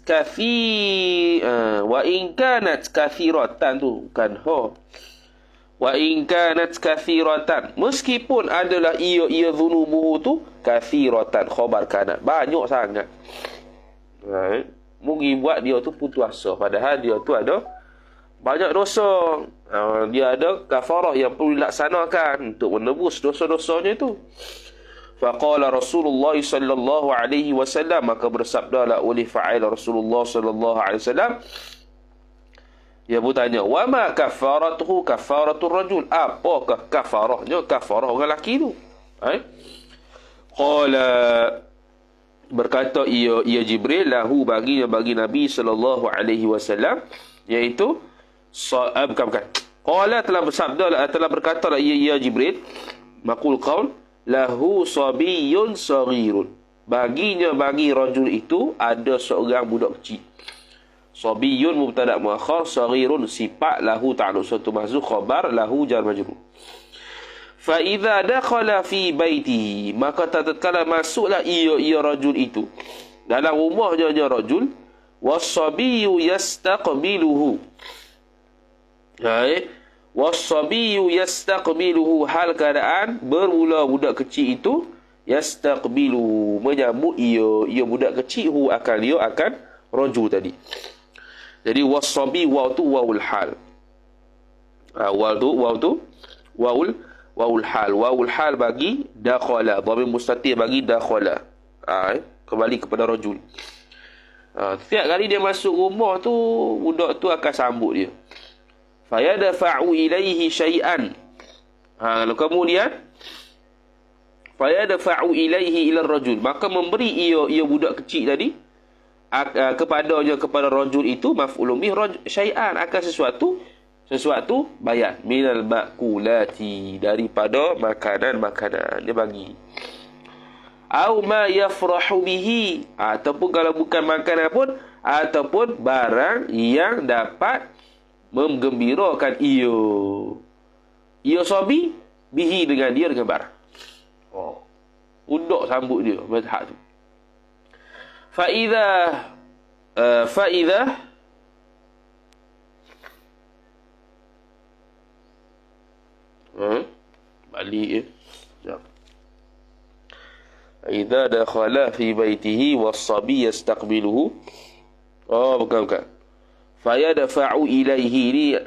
Speaker 1: kathiratan tu kan wa in kanat kathiratan, meskipun adalah ia dhunubuhu tu kathiratan, khabar kanat, banyak sangat. Mungkin buat dia tu putus asa, padahal dia tu ada banyak dosa. Dia ada kafarah yang perlu dilaksanakan untuk menebus dosa-dosanya itu. Faqala Rasulullah sallallahu alaihi wasallam, maka bersabdalah oleh fa'il Rasulullah sallallahu alaihi wasallam. Dia bertanya, wa ma kafaratuhu kafaratur rajul, apakah kafarahnya kafarah orang lelaki tu? Qala, berkata ia Jibril, lahu, bagi Nabi sallallahu alaihi wasallam, iaitu bukan. Qala, telah berkata ia Jibril, maqul qaul, lahu sabiyyun saghirun, bagi rajul itu ada seorang budak kecil. Sabiyyun mubtada muakhar, saghirun sifat, lahu ta'alluq suatu mahzuf, khabar, lahu jar majrur. Fa idza dakhala fi baitihi, maka tatkala masuklah ia rajul itu dalam rumahnya rajul, was-sabiyyu yastaqbiluhu, was-sabiyyu yastaqbiluhu, hal keadaan bermula budak kecil itu, yastaqbilu, menyambut ia budak kecil, akan rajul tadi. Jadi was-sabi, waw tu wawul hal, wawul hal bagi dakhala, dhamir mustatir bagi dakhala, kembali kepada rajul. Setiap kali dia masuk rumah tu, budak tu akan sambut dia. Fayadfa'u ilaihi syai'an, lalu kemudian fayadfa'u ilaihi ila rajul, maka memberi ia budak kecil tadi kepada rajul itu, maf'ulun bih syai'an, akan sesuatu bayan, minal ma'kulati, daripada makanan dia bagi. Au ma yafrahu bihi, ataupun kalau bukan makanan pun, ataupun barang yang dapat menggembirakan ia sabi bihi dengan dia dengan barang. Undak sambut dia mazhab tu. Faidha balik ya. Idza dakhala fi baitihi was-sabi yastaqbiluhu. Bukan. Fayadfa'u ilaihi li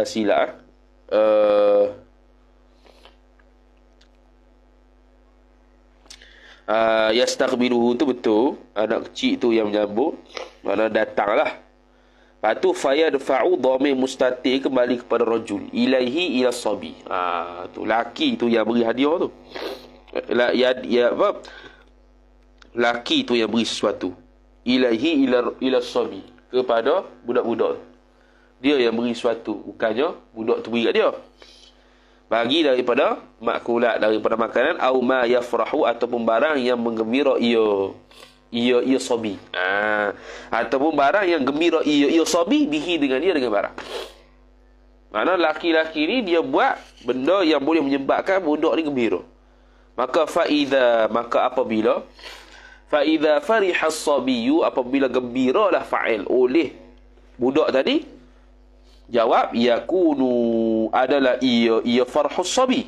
Speaker 1: sila. Yastaqbiluhu tu betul. Anak kecil tu yang menyambut. Mana datanglah. Lepas tu fayadfa'u dhamir mustatir kembali kepada rajul. Ilaihi ila sabi. Tu laki tu yang beri hadiah tu. Laki tu yang beri sesuatu. Ilaihi ila sabi, kepada budak-budak. Dia yang beri sesuatu, bukannya budak tu beri kat dia. Bagi daripada makulat, daripada makanan, au ma yafrahu, ataupun barang yang menggembira ia sabi. Ataupun barang yang gembira ia sabi bihi dengan dia dengan barang. Mana laki-laki ni dia buat benda yang boleh menyebabkan budak ni gembira. Maka apabila farihas sabiyu, apabila gembiralah fa'il oleh budak tadi, jawab yakunu adalah ia farhus sabi,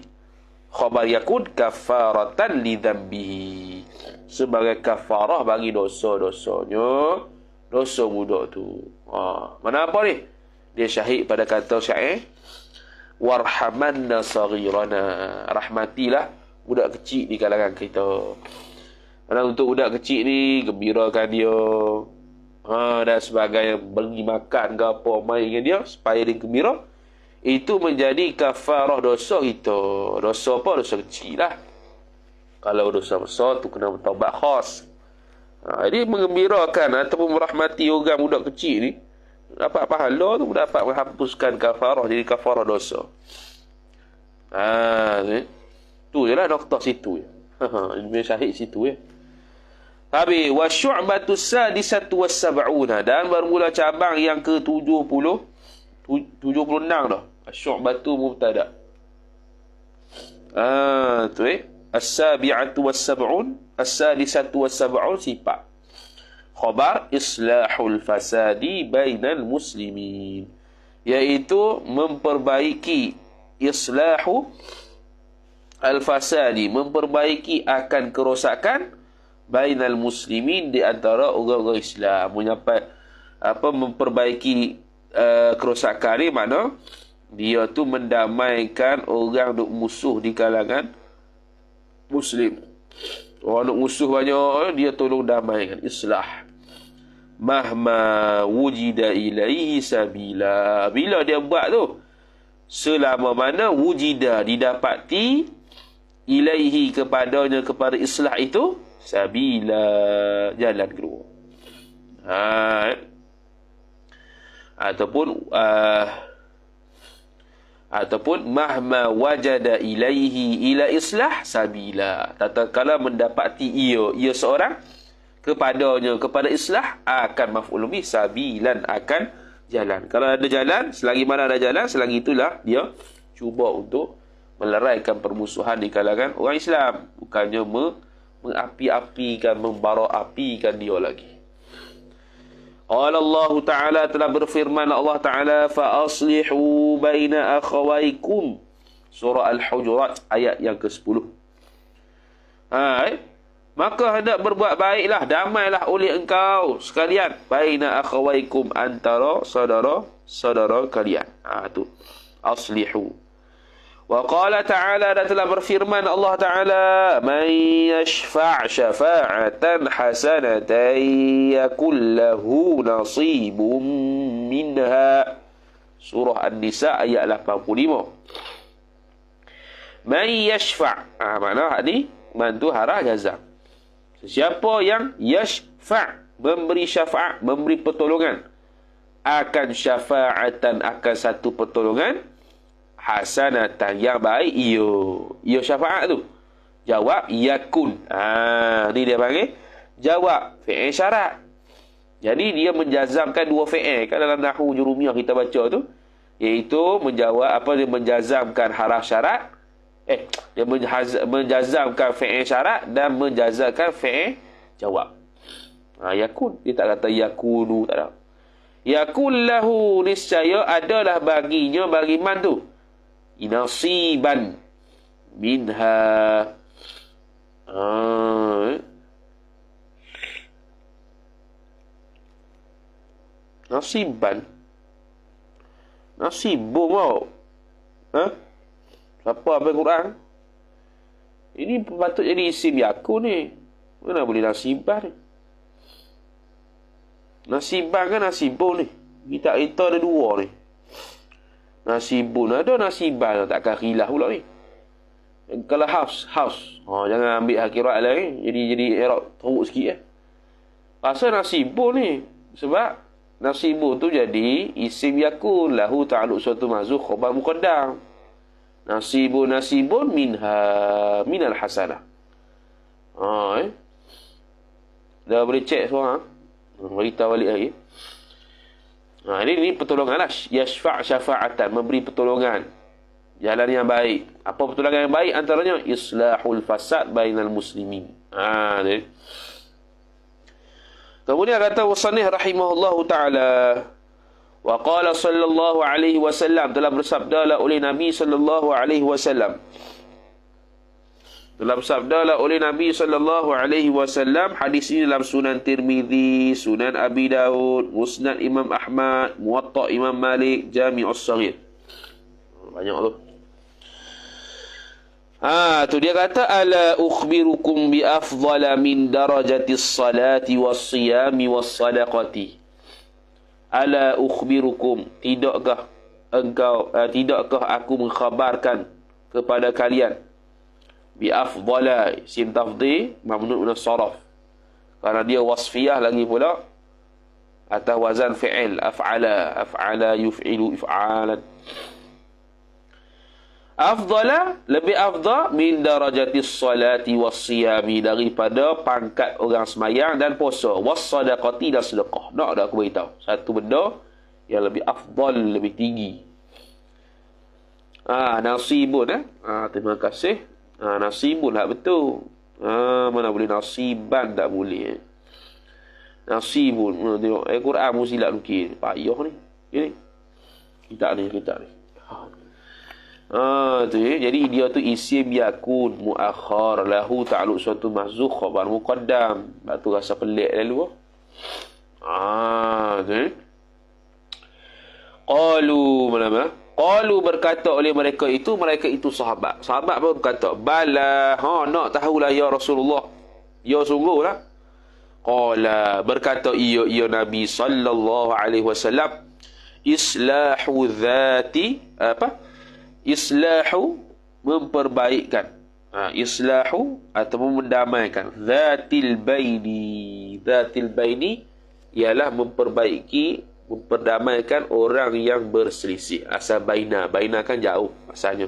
Speaker 1: khabar yakun kafaratan li dhanbihi, sebagai kafarah bagi dosa-dosanya, dosa budak tu. Mana apa ni? Dia syahid pada kata syair, warhamanna saghirana, rahmatilah budak kecil di kalangan kita. Karena untuk budak kecil ni, gembirakan dia. Dan sebagainya, beri makan ke apa, main dengan dia, supaya dia gembira. Itu menjadi kafarah dosa kita. Dosa apa? Dosa kecil lah. Kalau dosa besar tu kena bertaubat khas. Jadi mengembirakan ataupun merahmati orang budak kecil ni, dapat pahala tu, dapat menghapuskan kafarah, jadi kafarah dosa. Tu je lah nokta situ ya. Ilmu syahid situ ya. Habis wasyu'batu sadisatu was-sab'una, dan bermula cabang yang ke-76 dah. Asyu'batu mubtada. Tu as-sabi'atu was-sab'un, as-sadisatu was-sab'un sifat. Khabar islahul fasadi bainal muslimin, iaitu memperbaiki islahu al-fasadi, memperbaiki akan kerosakan bainal muslimin, di antara orang-orang Islam. Memperbaiki kerosakan ni mana dia tu mendamaikan orang duk musuh di kalangan muslim. Orang duk musuh banyak, dia tolong damaikan, islah. Mahma wujida ilaihi sabila, bila dia buat tu, selama mana wujida didapati, ilaihi kepadanya, kepada islah itu, sabila jalan keluar. Ataupun mahma wajada ilaihi ila islah sabila, tatkala mendapati ia seorang kepadanya, kepada islah, akan maf'ul bih sabilan, akan jalan. Kalau ada jalan, selagi mana ada jalan, selagi itulah dia cuba untuk meleraikan permusuhan di kalangan orang Islam, bukannya mengapi-apikan, membara-apikan dia lagi. Allah Ta'ala telah berfirman, Allah Ta'ala, fa aslihu baina akhawaikum, surah Al-Hujurat ayat yang ke-10. Maka hendak berbuat baiklah, damailah oleh engkau sekalian, baina akhawaikum, antara saudara-saudara kalian. Tu aslihu. Wa qala ta'ala, dan telah berfirman Allah Ta'ala, man yashfa' syafa'atan hasanatan yakul lahu nasibun minha, surah An-Nisa ayat 85. Man yashfa', makna ni man tu harah jazam. Siapa yang yashfa', memberi syafaat, memberi pertolongan, akan syafa'atan, akan satu pertolongan, hasanatan, yang baik, ia syafaat tu. Jawab yakun. Ni dia panggil jawab fi'il syarat. Jadi dia menjazamkan dua fi'il. Kan dalam nahwu jurumiyah kita baca tu, iaitu dia menjazamkan haraf syarat, dia menjazamkan fi'il syarat dan menjazamkan fi'il jawab. Yakun, dia tak kata yakunu, tak ada. Yakun lahu, niscaya adalah baginya, bagi man tu, nasiban minha. Nasiban. Nasibun kau. Siapa apa Quran? Ini patut jadi isim yakun ni. Mana boleh nasiban ni? Nasiban kan nasibun ni. Kita ada dua ni. Nasibun ada, nasiban takkan khilaf pula ni. Kalau house. Jangan ambil hakirat lain. Jadi Arab teruk sikit Pasal nasibun ni. Sebab nasibun tu jadi isim yakun lahu ta'alluq suatu mahzuf khabar muqaddam. Nasibun minal hasanah. Dah boleh cek seorang. Beritahu balik lagi. Ini pertolongan lah. Yashfa' syafa'atan, memberi pertolongan. Jalan yang baik. Apa pertolongan yang baik? Antaranya islahul fasad bainal muslimin. Kemudian kata wasannih rahimahullahu ta'ala, wa qala sallallahu alaihi wasallam, telah bersabdalah oleh Nabi sallallahu alaihi wasallam. Hadis ini dalam Sunan Tirmizi, Sunan Abi Daud, Musnad Imam Ahmad, Muwatta Imam Malik, Jami'us Saghir. Banyak tu. Tu dia kata, ala ukhbirukum bi afdala min darajatis salati was siyami was sadaqati. Ala ukhbirukum, tidakkah aku mengkhabarkan kepada kalian, bi afdala, sin tafdhil mamnu' min as-sarf, kerana dia wasfiyah lagi pula atas wazan fi'il, af'ala yuf'ilu if'alan. Afdala, lebih afdal min darajatis salati was siyami, daripada pangkat orang semayang dan puasa, was sadaqati, dan sedekah. Nak dah aku beritahu satu benda yang lebih afdal, lebih tinggi. Nasibun terima kasih. Nasibun lah betul. Mana boleh nasiban, tak boleh. Nasibun. Tengok Quran mesti silap lukis. Payah ni. Ini. Kita ni. Jadi dia tu isim yakun muakhar lahu ta'alluq suatu mahzuf khabar muqaddam. Batu rasa pelik lalu. Qalu berkata oleh mereka itu sahabat. Sahabat pun berkata, bala, nak tahulah ya Rasulullah. Ya sungguhlah. Qala, berkata ia Nabi sallallahu alaihi wasallam, islahu dhati, islahu, memperbaikkan. Islahu atau mendamaikan. Dhatil baini ialah memperdamaikan orang yang berselisih. Asal baina kan jauh asalnya.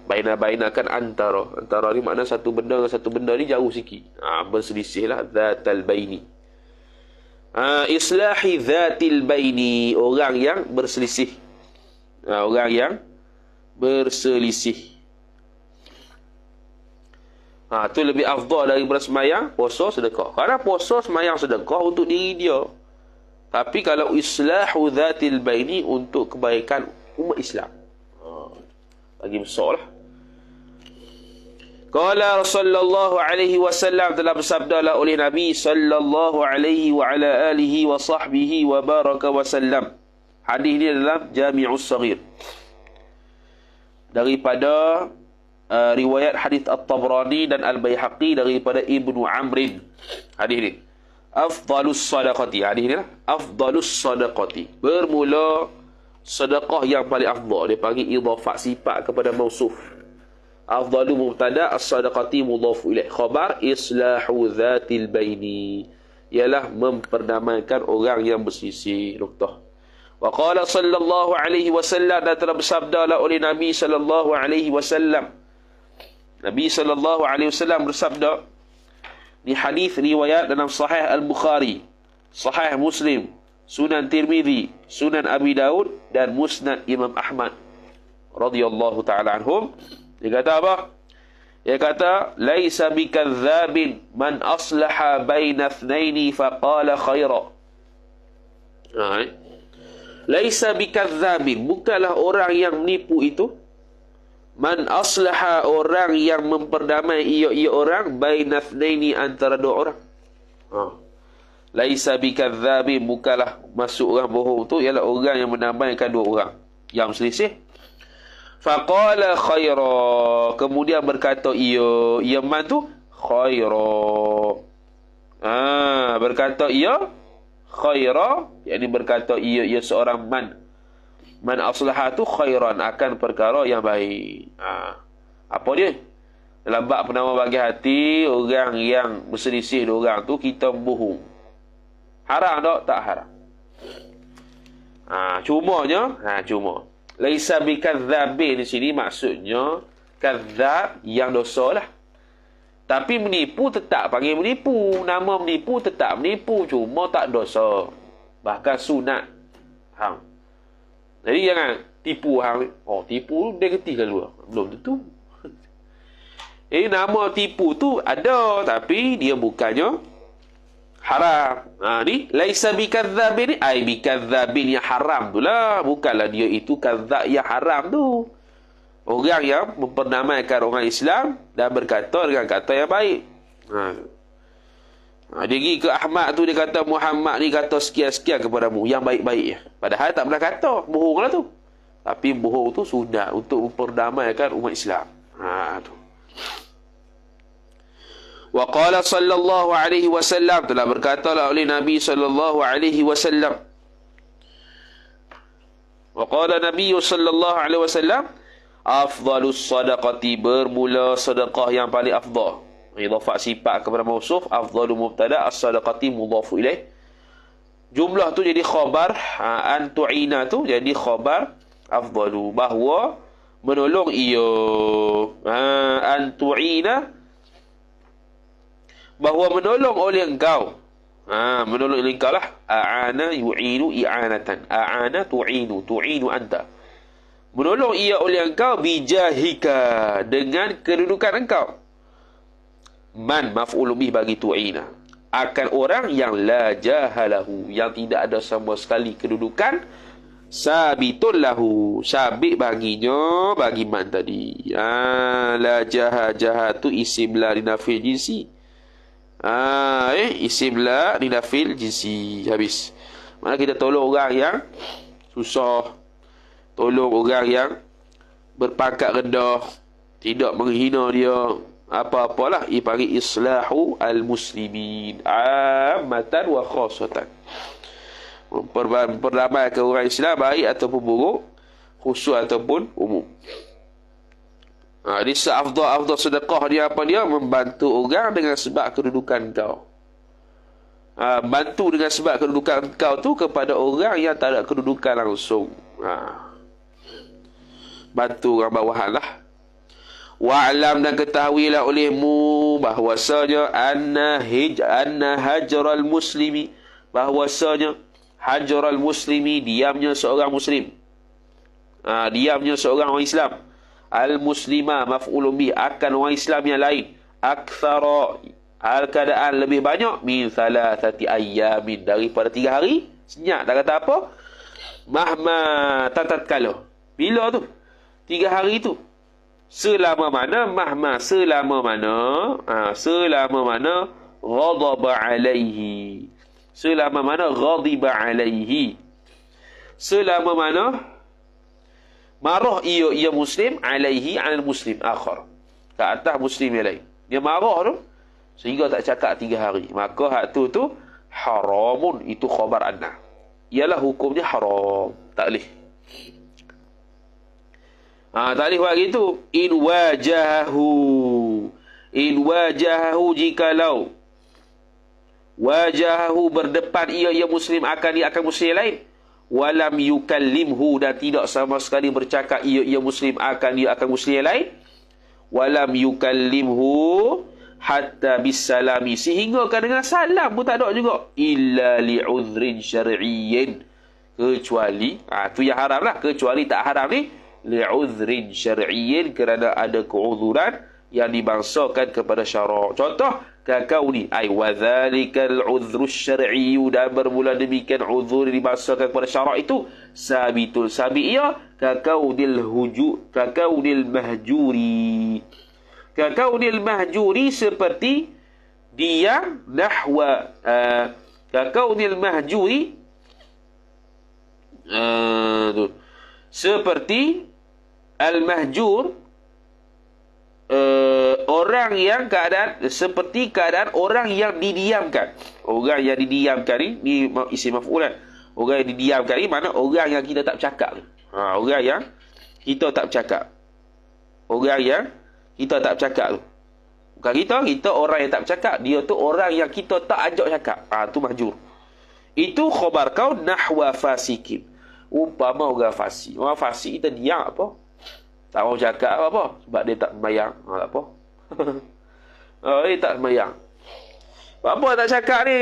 Speaker 1: Baina kan antara ni makna satu benda dengan satu benda ni jauh sikit. Berselisih lah. Dhatal baini. Islahi dhatil baini, orang yang berselisih. Orang yang berselisih. Tu lebih afdal daripada semayang, puasa, sedekah. Kerana puasa, semayang, sedekah untuk diri dia. Tapi kalau islahu dhatil baini, untuk kebaikan umat Islam. Lagi besar lah. Qala sallallahu alaihi wasallam, telah bersabdalah oleh Nabi sallallahu alaihi wa ala alihi wa sahbihi wa baraka wasallam. Hadis ni dalam Jami'us Saghir. Daripada riwayat hadis At-Tabrani dan Al-Baihaqi daripada Ibnu Amrin. Hadis ni, afdalus sadaqati, hadis ni lah, afdalus sadaqati, bermula sedekah yang paling afdal. Dia panggil idhafat sifat kepada mausuf. Afdalu mubtada, as-sadaqati mudhafu ilaih. Khabar islahu dhatil baini, ialah memperdamaikan orang yang bersisih. Nuktah. Wa qala sallallahu alaihi wasallam, dan telah bersabdalah oleh Nabi sallallahu alaihi wasallam. Nabi sallallahu alaihi wasallam bersabda di hadis riwayat dalam Sahih Al-Bukhari Sahih Muslim, Sunan Tirmizi, Sunan Abi Daud dan Musnad Imam Ahmad radhiyallahu taala anhum. Dia kata apa? Dia kata, laisa bikadzabin man aslaha baina ithnaini faqala khaira. Laisa bikadzabin, bukanlah orang yang menipu itu. Man aslaha, orang yang memperdamai ia orang, baina ithnaini, antara dua orang. Laisa bikadzabin, bukanlah masuk orang bohong tu ialah orang yang mendamaikan dua orang yang selisih. Faqala khaira, kemudian berkata ia man tu khaira. Berkata ia khaira, yakni berkata ia seorang man aslaha tu khairan, akan perkara yang baik. Apa dia? Dalam bab penama bagi hati, orang yang berselisih dua orang tu kita bohong. Haram tak? Tak haram. Cuma laisa bikadzabin di sini maksudnya kadzab yang dosa lah. Tapi menipu tetap panggil menipu. Nama menipu tetap menipu, cuma tak dosa. Bahkan sunat. Jadi jangan tipu tipu negatif keluar. Belum tentu. Nama tipu tu ada, tapi dia bukannya haram. Ni laisa bikadzabin, ai bikadzabin yang haram tu lah, bukanlah dia itu kadzab yang haram tu. Orang yang memperdamaikan orang Islam dan berkata dengan kata yang baik. Dia pergi ke Ahmad tu, dia kata Muhammad ni kata sekian-sekian kepadamu yang baik-baik. Padahal tak pernah kata, bohong lah tu. Tapi bohong tu sunat untuk memperdamaikan umat Islam. Tu. Wa qala sallallahu alaihi wasallam, telah berkatalah oleh Nabi sallallahu alaihi wasallam. Wa qala Nabi sallallahu alaihi wasallam, afdhalus sadaqati, bermula sedekah yang paling afdal. Idhafat sifat kepada mausuf, afdalu mubtada, as-sadaqati mudhafu ilaih. Jumlah tu jadi khabar, an tu'ina tu jadi khabar afdalu, bahawa menolong ia. An tu'ina, bahawa menolong oleh engkau. Menolong oleh engkau lah. A'ana yu'inu i'anatan. A'ana tu'inu anta. Menolong ia oleh engkau bijahika, dengan kedudukan engkau. Man maf'ul bih bagi tu'ina, akan orang yang la jahalahu, yang tidak ada sama sekali kedudukan. Sabitun lahu, sabit baginya, bagi man tadi. La jahatu isim la dinafil jinsi. Isim la dinafil jinsi. Habis. Mana kita tolong orang yang susah, tolong orang yang berpangkat rendah, tidak menghina dia, apa-apalah, dipanggil islahu al-muslimin ammatan wa khasatan. Memperdamaikan orang Islam, baik ataupun buruk, khusus ataupun umum. Ini seafdal sedekah dia apa dia? Membantu orang dengan sebab kedudukan kau. Bantu dengan sebab kedudukan kau tu kepada orang yang tak ada kedudukan langsung. Bantu orang bawahan lah. Wa'lam, dan ketahuilah olehmu bahwasanya anna hajral muslimi, bahwasanya hajral muslimi, diamnya seorang muslim, diamnya seorang orang Islam, al muslima maf'ulun bih, akan orang Islam yang lain, aktsara, hal keadaan lebih banyak, min thalathati ayyamin, daripada 3 hari. Senyap, tak kata apa, mahma, tatkala, bila tu 3 hari tu, selama mana, mahma, selama mana ghadaba alaihi, selama mana ghadiba alaihi, selama mana marah ia muslim, alaihi al muslim akhar, ke atas muslim yang lain. Dia marah tu sehingga tak cakap 3 hari, maka hak tu haramun, itu khabar anna, ialah hukumnya haram, tak boleh. Tak boleh buat gitu. In wajahahu, jikalau wajahahu, berdepan ia muslim akan muslim lain, walam yukallimhu, dan tidak sama sekali bercakap ia muslim akan muslim lain, walam yukallimhu, hatta bisalami, sehingga kan dengan salam pun tak ada juga, illa li'udhrin syar'iyyin, kecuali tu yang haram lah, kecuali tak haram ni li'udhrin syar'iyyin, kerana ada keuzuran yang dibangsakan kepada syarak. Contoh kakau ni, ai wa dzalikal udhru syar'i, dan bermula demikian uzur dibangsakan kepada syarak itu sabitul sabi ia kakaunil mahjuri, kakaunil mahjuri, seperti diam nahwa kakaunil mahjuri seperti al-mahjur, orang yang seperti keadaan orang yang didiamkan. Orang yang didiamkan ni isim maf'ul kan. Orang yang didiamkan ni mana orang yang kita tak bercakap. Orang yang kita tak bercakap. Orang yang kita tak bercakap tu. Bukan kita orang yang tak bercakap. Dia tu orang yang kita tak ajak cakap. Tu mahjur. Itu khabar kau nahwa fasikin. Umpama orang fasik. Orang fasik kita diam apa? Tak mau cakap apa-apa. Sebab dia tak sembahyang. Tak apa. Dia tak sembahyang. Apa tak cakap ni?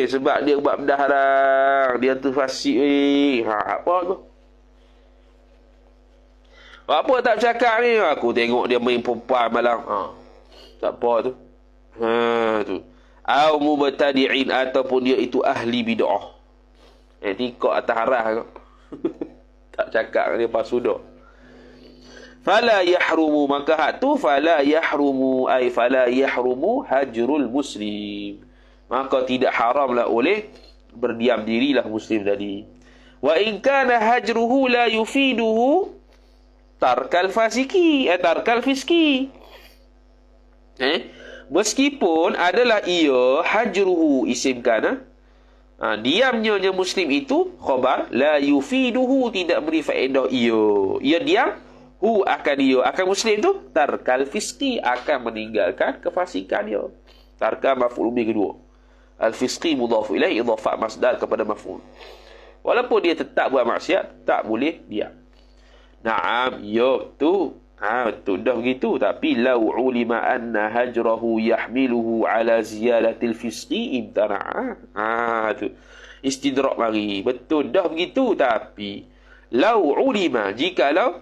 Speaker 1: Sebab dia buat benda haram. Dia tu fasik. Apa tu? Apa tak cakap ni? Aku tengok dia main perempuan malam. Tak apa tu. Tu. Au mubtadi'in, ataupun dia itu ahli bid'ah. Tikok atas harah kau. Tak cakap dia pasudah. Fala yahrumu, maka hak tu fala yahrumu, ay fala yahrumu hajrul muslim, maka tidak haramlah oleh berdiam dirilah muslim tadi. Wa in kana hajruhu la yufiduhu tarkal fasiki, tarkal fiski. Meskipun adalah ia hajruhu isim kana, diamnya muslim itu khabar, la yufiduhu, tidak beri faedah ia diam, hu akan dia akan muslim tu tarkal fiski, akan meninggalkan kefasikan dia. Tarka maf'ul bi kedua, al fiski mudhaf ilaih, idhafah masdar kepada maf'ul. Walaupun dia tetap buat maksiat, tak boleh diam. Naam, tu betul dah begitu. Tapi lau ulima anna hajrahu yahmiluhu ala ziyadatil fiski imtana'a. Tu istidrak mari. Betul dah begitu, tapi lau ulima, jikalau,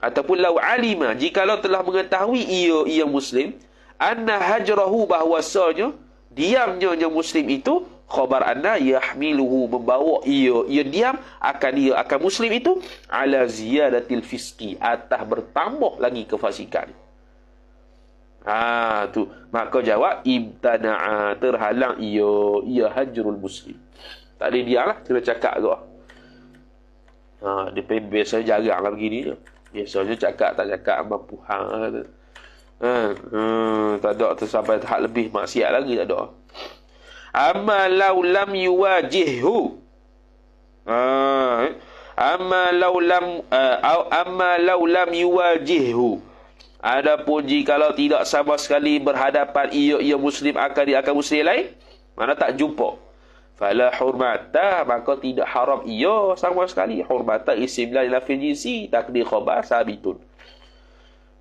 Speaker 1: ataupun lau alima, jikalau telah mengetahui ia muslim, anna hajrahu, bahwasanya diamnya muslim itu, khabar anna yahmiluhu, membawa ia diam akan muslim itu, ala ziyadatil fiski, atas bertambah lagi kefasikan. Tu maka jawab imtana'a, terhalang ia hajrul muslim. Tak boleh diam lah, kena cakap ke. Dia biasa jarang lah begini je. Biasanya cakap tak cakap mampu hang. Tak ada sampai tahap lebih maksiat lagi, tak ada. Amma law lam yuwajihhu, amma law lam yuwajihhu, adapun jikalau tidak sama sekali berhadapan ia muslim akan muslim lain, mana tak jumpa, fala hurmata, maka tidak haram ia sama sekali. Hurmata isim la lafil jinsi, takdir khabar sabitun.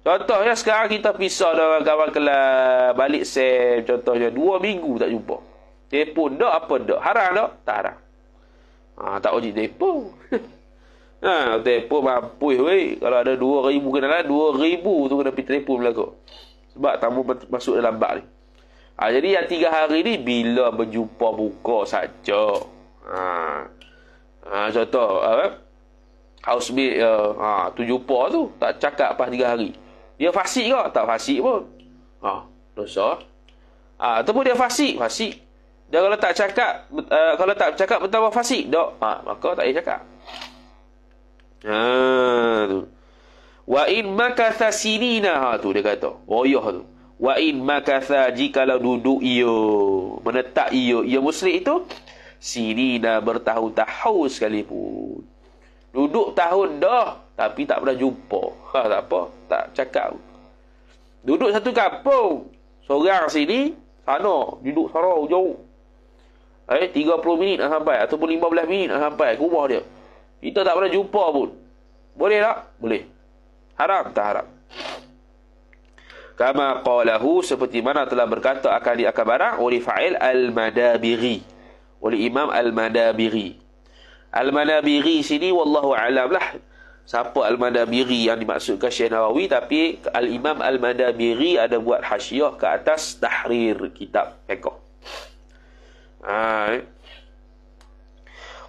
Speaker 1: Contohnya sekarang kita pisah dengan kawan kelas, balik sem, contohnya 2 minggu tak jumpa. Telefon dak apa dak? Haram dak? Tak haram. Tak wajib telefon. Telefon mampu weh. Kalau ada 2,000 kenalan, 2,000 tu kena pergi telefon belaka. Sebab tamu masuk dalam bak ni. Jadi yang 3 hari ni bila berjumpa buka saja. Contoh housemate tu jumpa tu tak cakap pas 3 hari. Dia fasik ke? Tak fasik pun. Dosa. Ataupun dia fasik. Dia kalau tak cakap bertambah fasik, dak. Maka tak payah cakap. Tu. Wa in makatha sinina, tu dia kata. Tu. Wa in makatha, jikalau duduk menetap ia muslim itu, sinina, bertahun-tahun sekalipun. Duduk tahun dah, tapi tak pernah jumpa. Tak apa, tak cakap. Duduk satu kampung, seorang sini, sana, duduk sana jauh. 30 minit nak sampai, ataupun 15 minit nak sampai ke rumah dia. Kita tak pernah jumpa pun. Boleh tak? Boleh. Haram tak haram? Kama qalahu, seperti mana telah berkata akan barang oleh fa'il Al-Madabiri, oleh Imam Al-Madabiri. Al-Madabiri sini wallahu a'lam lah siapa Al-Madabiri yang dimaksudkan Syekh Nawawi, tapi Al-Imam Al-Madabiri ada buat hasyiah ke atas tahrir kitab fiqh.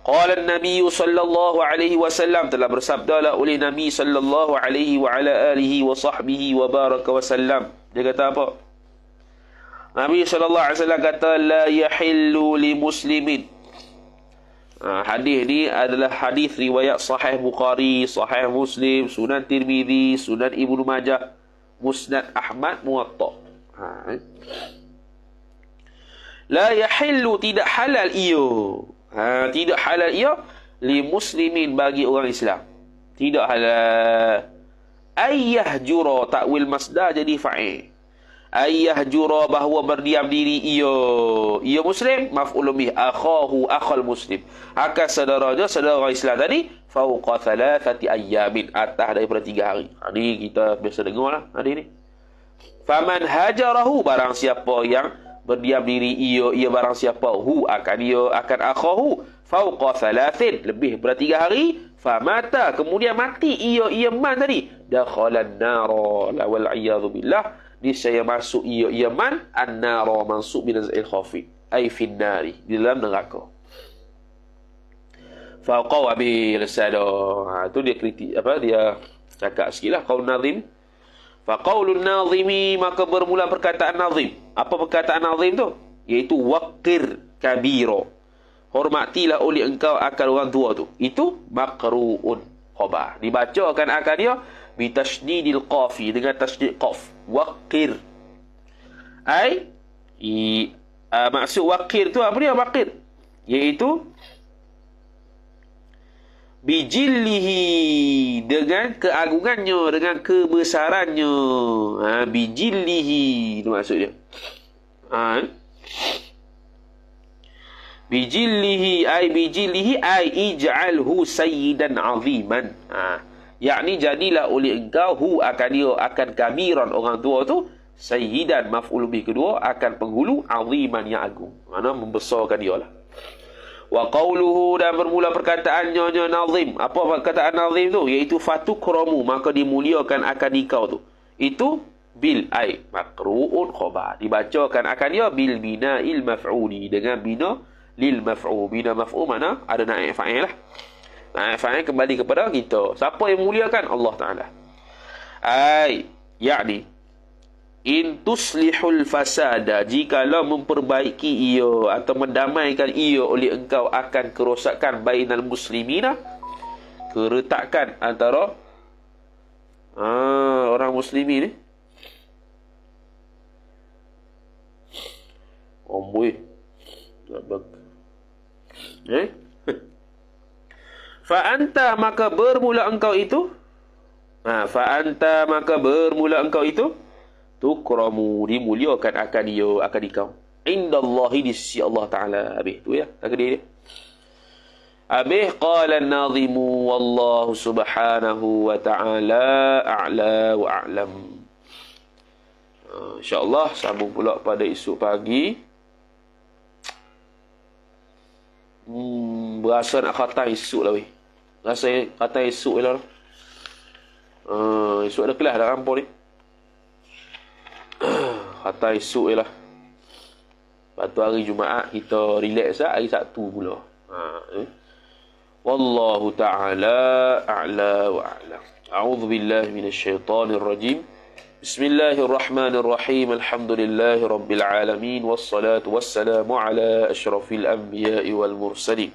Speaker 1: Qala an-nabiy sallallahu alaihi wasallam, telah bersabdalah oleh Nabi sallallahu alaihi wa ala alihi wa sahbihi wa baraka wasallam. Dia kata apa? Nabi sallallahu alaihi wasallam kata la yahillu li muslimin. Hadis ni adalah hadis riwayat Sahih Bukhari, Sahih Muslim, Sunan Tirmizi, Sunan Ibnu Majah, Musnad Ahmad, Muwatta. La yahillu, tidak halal iyo. Tidak halal ia li muslimin, bagi orang Islam. Tidak halal. Ayyah jura, takwil masdar jadi fa'il. Ayyah jura, bahawa berdiam diri ia muslim, maf'ul bih, akhahu akhal muslim, akan saudaranya saudara Islam tadi, fauqa thalathati ayyamin, atas daripada 3 hari. Ini kita biasa dengar lah hari ni. Faman hajarahu, barang siapa yang berdiam diri ia barang siapa, hu akan akhahu, fauqa thalathin, lebih daripada 3 hari, famata, kemudian mati ia man tadi, dakhalan nara, la wal a'yadhu billah, niscaya masuk ia man, an-nara mansub bin naz'il khafi, ay fin nari, di dalam neraka. Fauqa bil sada. Tu dia kritik dia cakap sikitlah qaul nazim. Faqaulun nazimi, maka bermula perkataan nazim. Apa perkataan nazim tu? Iaitu waqir kabiro, hormatilah oleh engkau akan orang tua tu. Itu maqru'un khabar, dibacakan akan dia bi tasydidil qafi, dengan tasydid qaf. Waqir ai maksud waqir tu apa dia? Waqir iaitu bijillihi, dengan keagungannya, dengan kebesarannya. Bijillihi itu maksud dia. Bijillihi ay ij'alhu sayyidan aziman. Yakni jadilah oleh engkau hu akan kabiran, orang tua tu, sayyidan maf'ul bih kedua, akan penghulu, aziman yang agung, mana membesarkan dia lah. Wa qawluhu, dan bermula perkataannya nazim. Apa perkataan nazim tu? Iaitu fatukramu, maka dimuliakan akan dikau tu. Itu bil ay maqru'un khabar, dibacakan akan dia bil bina'il maf'uli, dengan bina lil maf'ul. Bina maf'ul mana ada naib fa'il lah. Naib fa'il kembali kepada kita. Siapa yang muliakan? Allah Ta'ala. Yakni in tuslihul fasada, jikalau memperbaiki ia atau mendamaikan ia oleh engkau akan kerosakan bainal muslimina, keretakan antara orang muslimin ni. Omboi fa anta, maka bermula engkau itu, fa anta, maka bermula engkau itu, tukramu, dimuliakan akan dia, akan dikau, indallahi, di sisi Allah Ta'ala. Habis tu ya, takdir dia. Habis qala an-nazimu wallahu subhanahu wa ta'ala a'la wa a'lam. InsyaAllah sambung pula pada esok pagi. Berasa nak khatam esok lah weh. Rasa khatam esok lah. Esok ada kelas dah rampur ni. Khatam esok je lah. Lepas tu hari Jumaat kita relax lah. Hari Sabtu pula. Wallahu ta'ala a'la wa a'lam. A'udhu billahi minasyaitanir rajim. Bismillahirrahmanirrahim. Alhamdulillahi rabbil alamin. Wassalatu wassalamu ala ashrafil anbiya'i wal mursalin,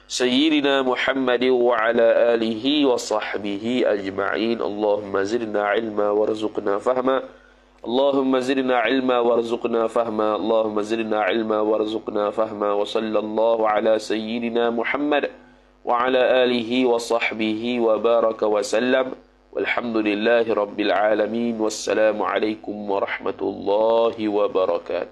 Speaker 1: Sayyidina Muhammadin wa ala alihi wa sahbihi ajma'in. Allahumma zidna ilma warzuqna fahma. Allahumma zidna ilma warzuqna fahma. Allahumma zidna ilma warzuqna fahma. Wa sallallahu ala sayyidina Muhammad wa ala alihi wa sahbihi wa baraka wa sallam. Walhamdulillahi rabbil alamin. Wassalamu alaikum warahmatullahi wabarakatuh.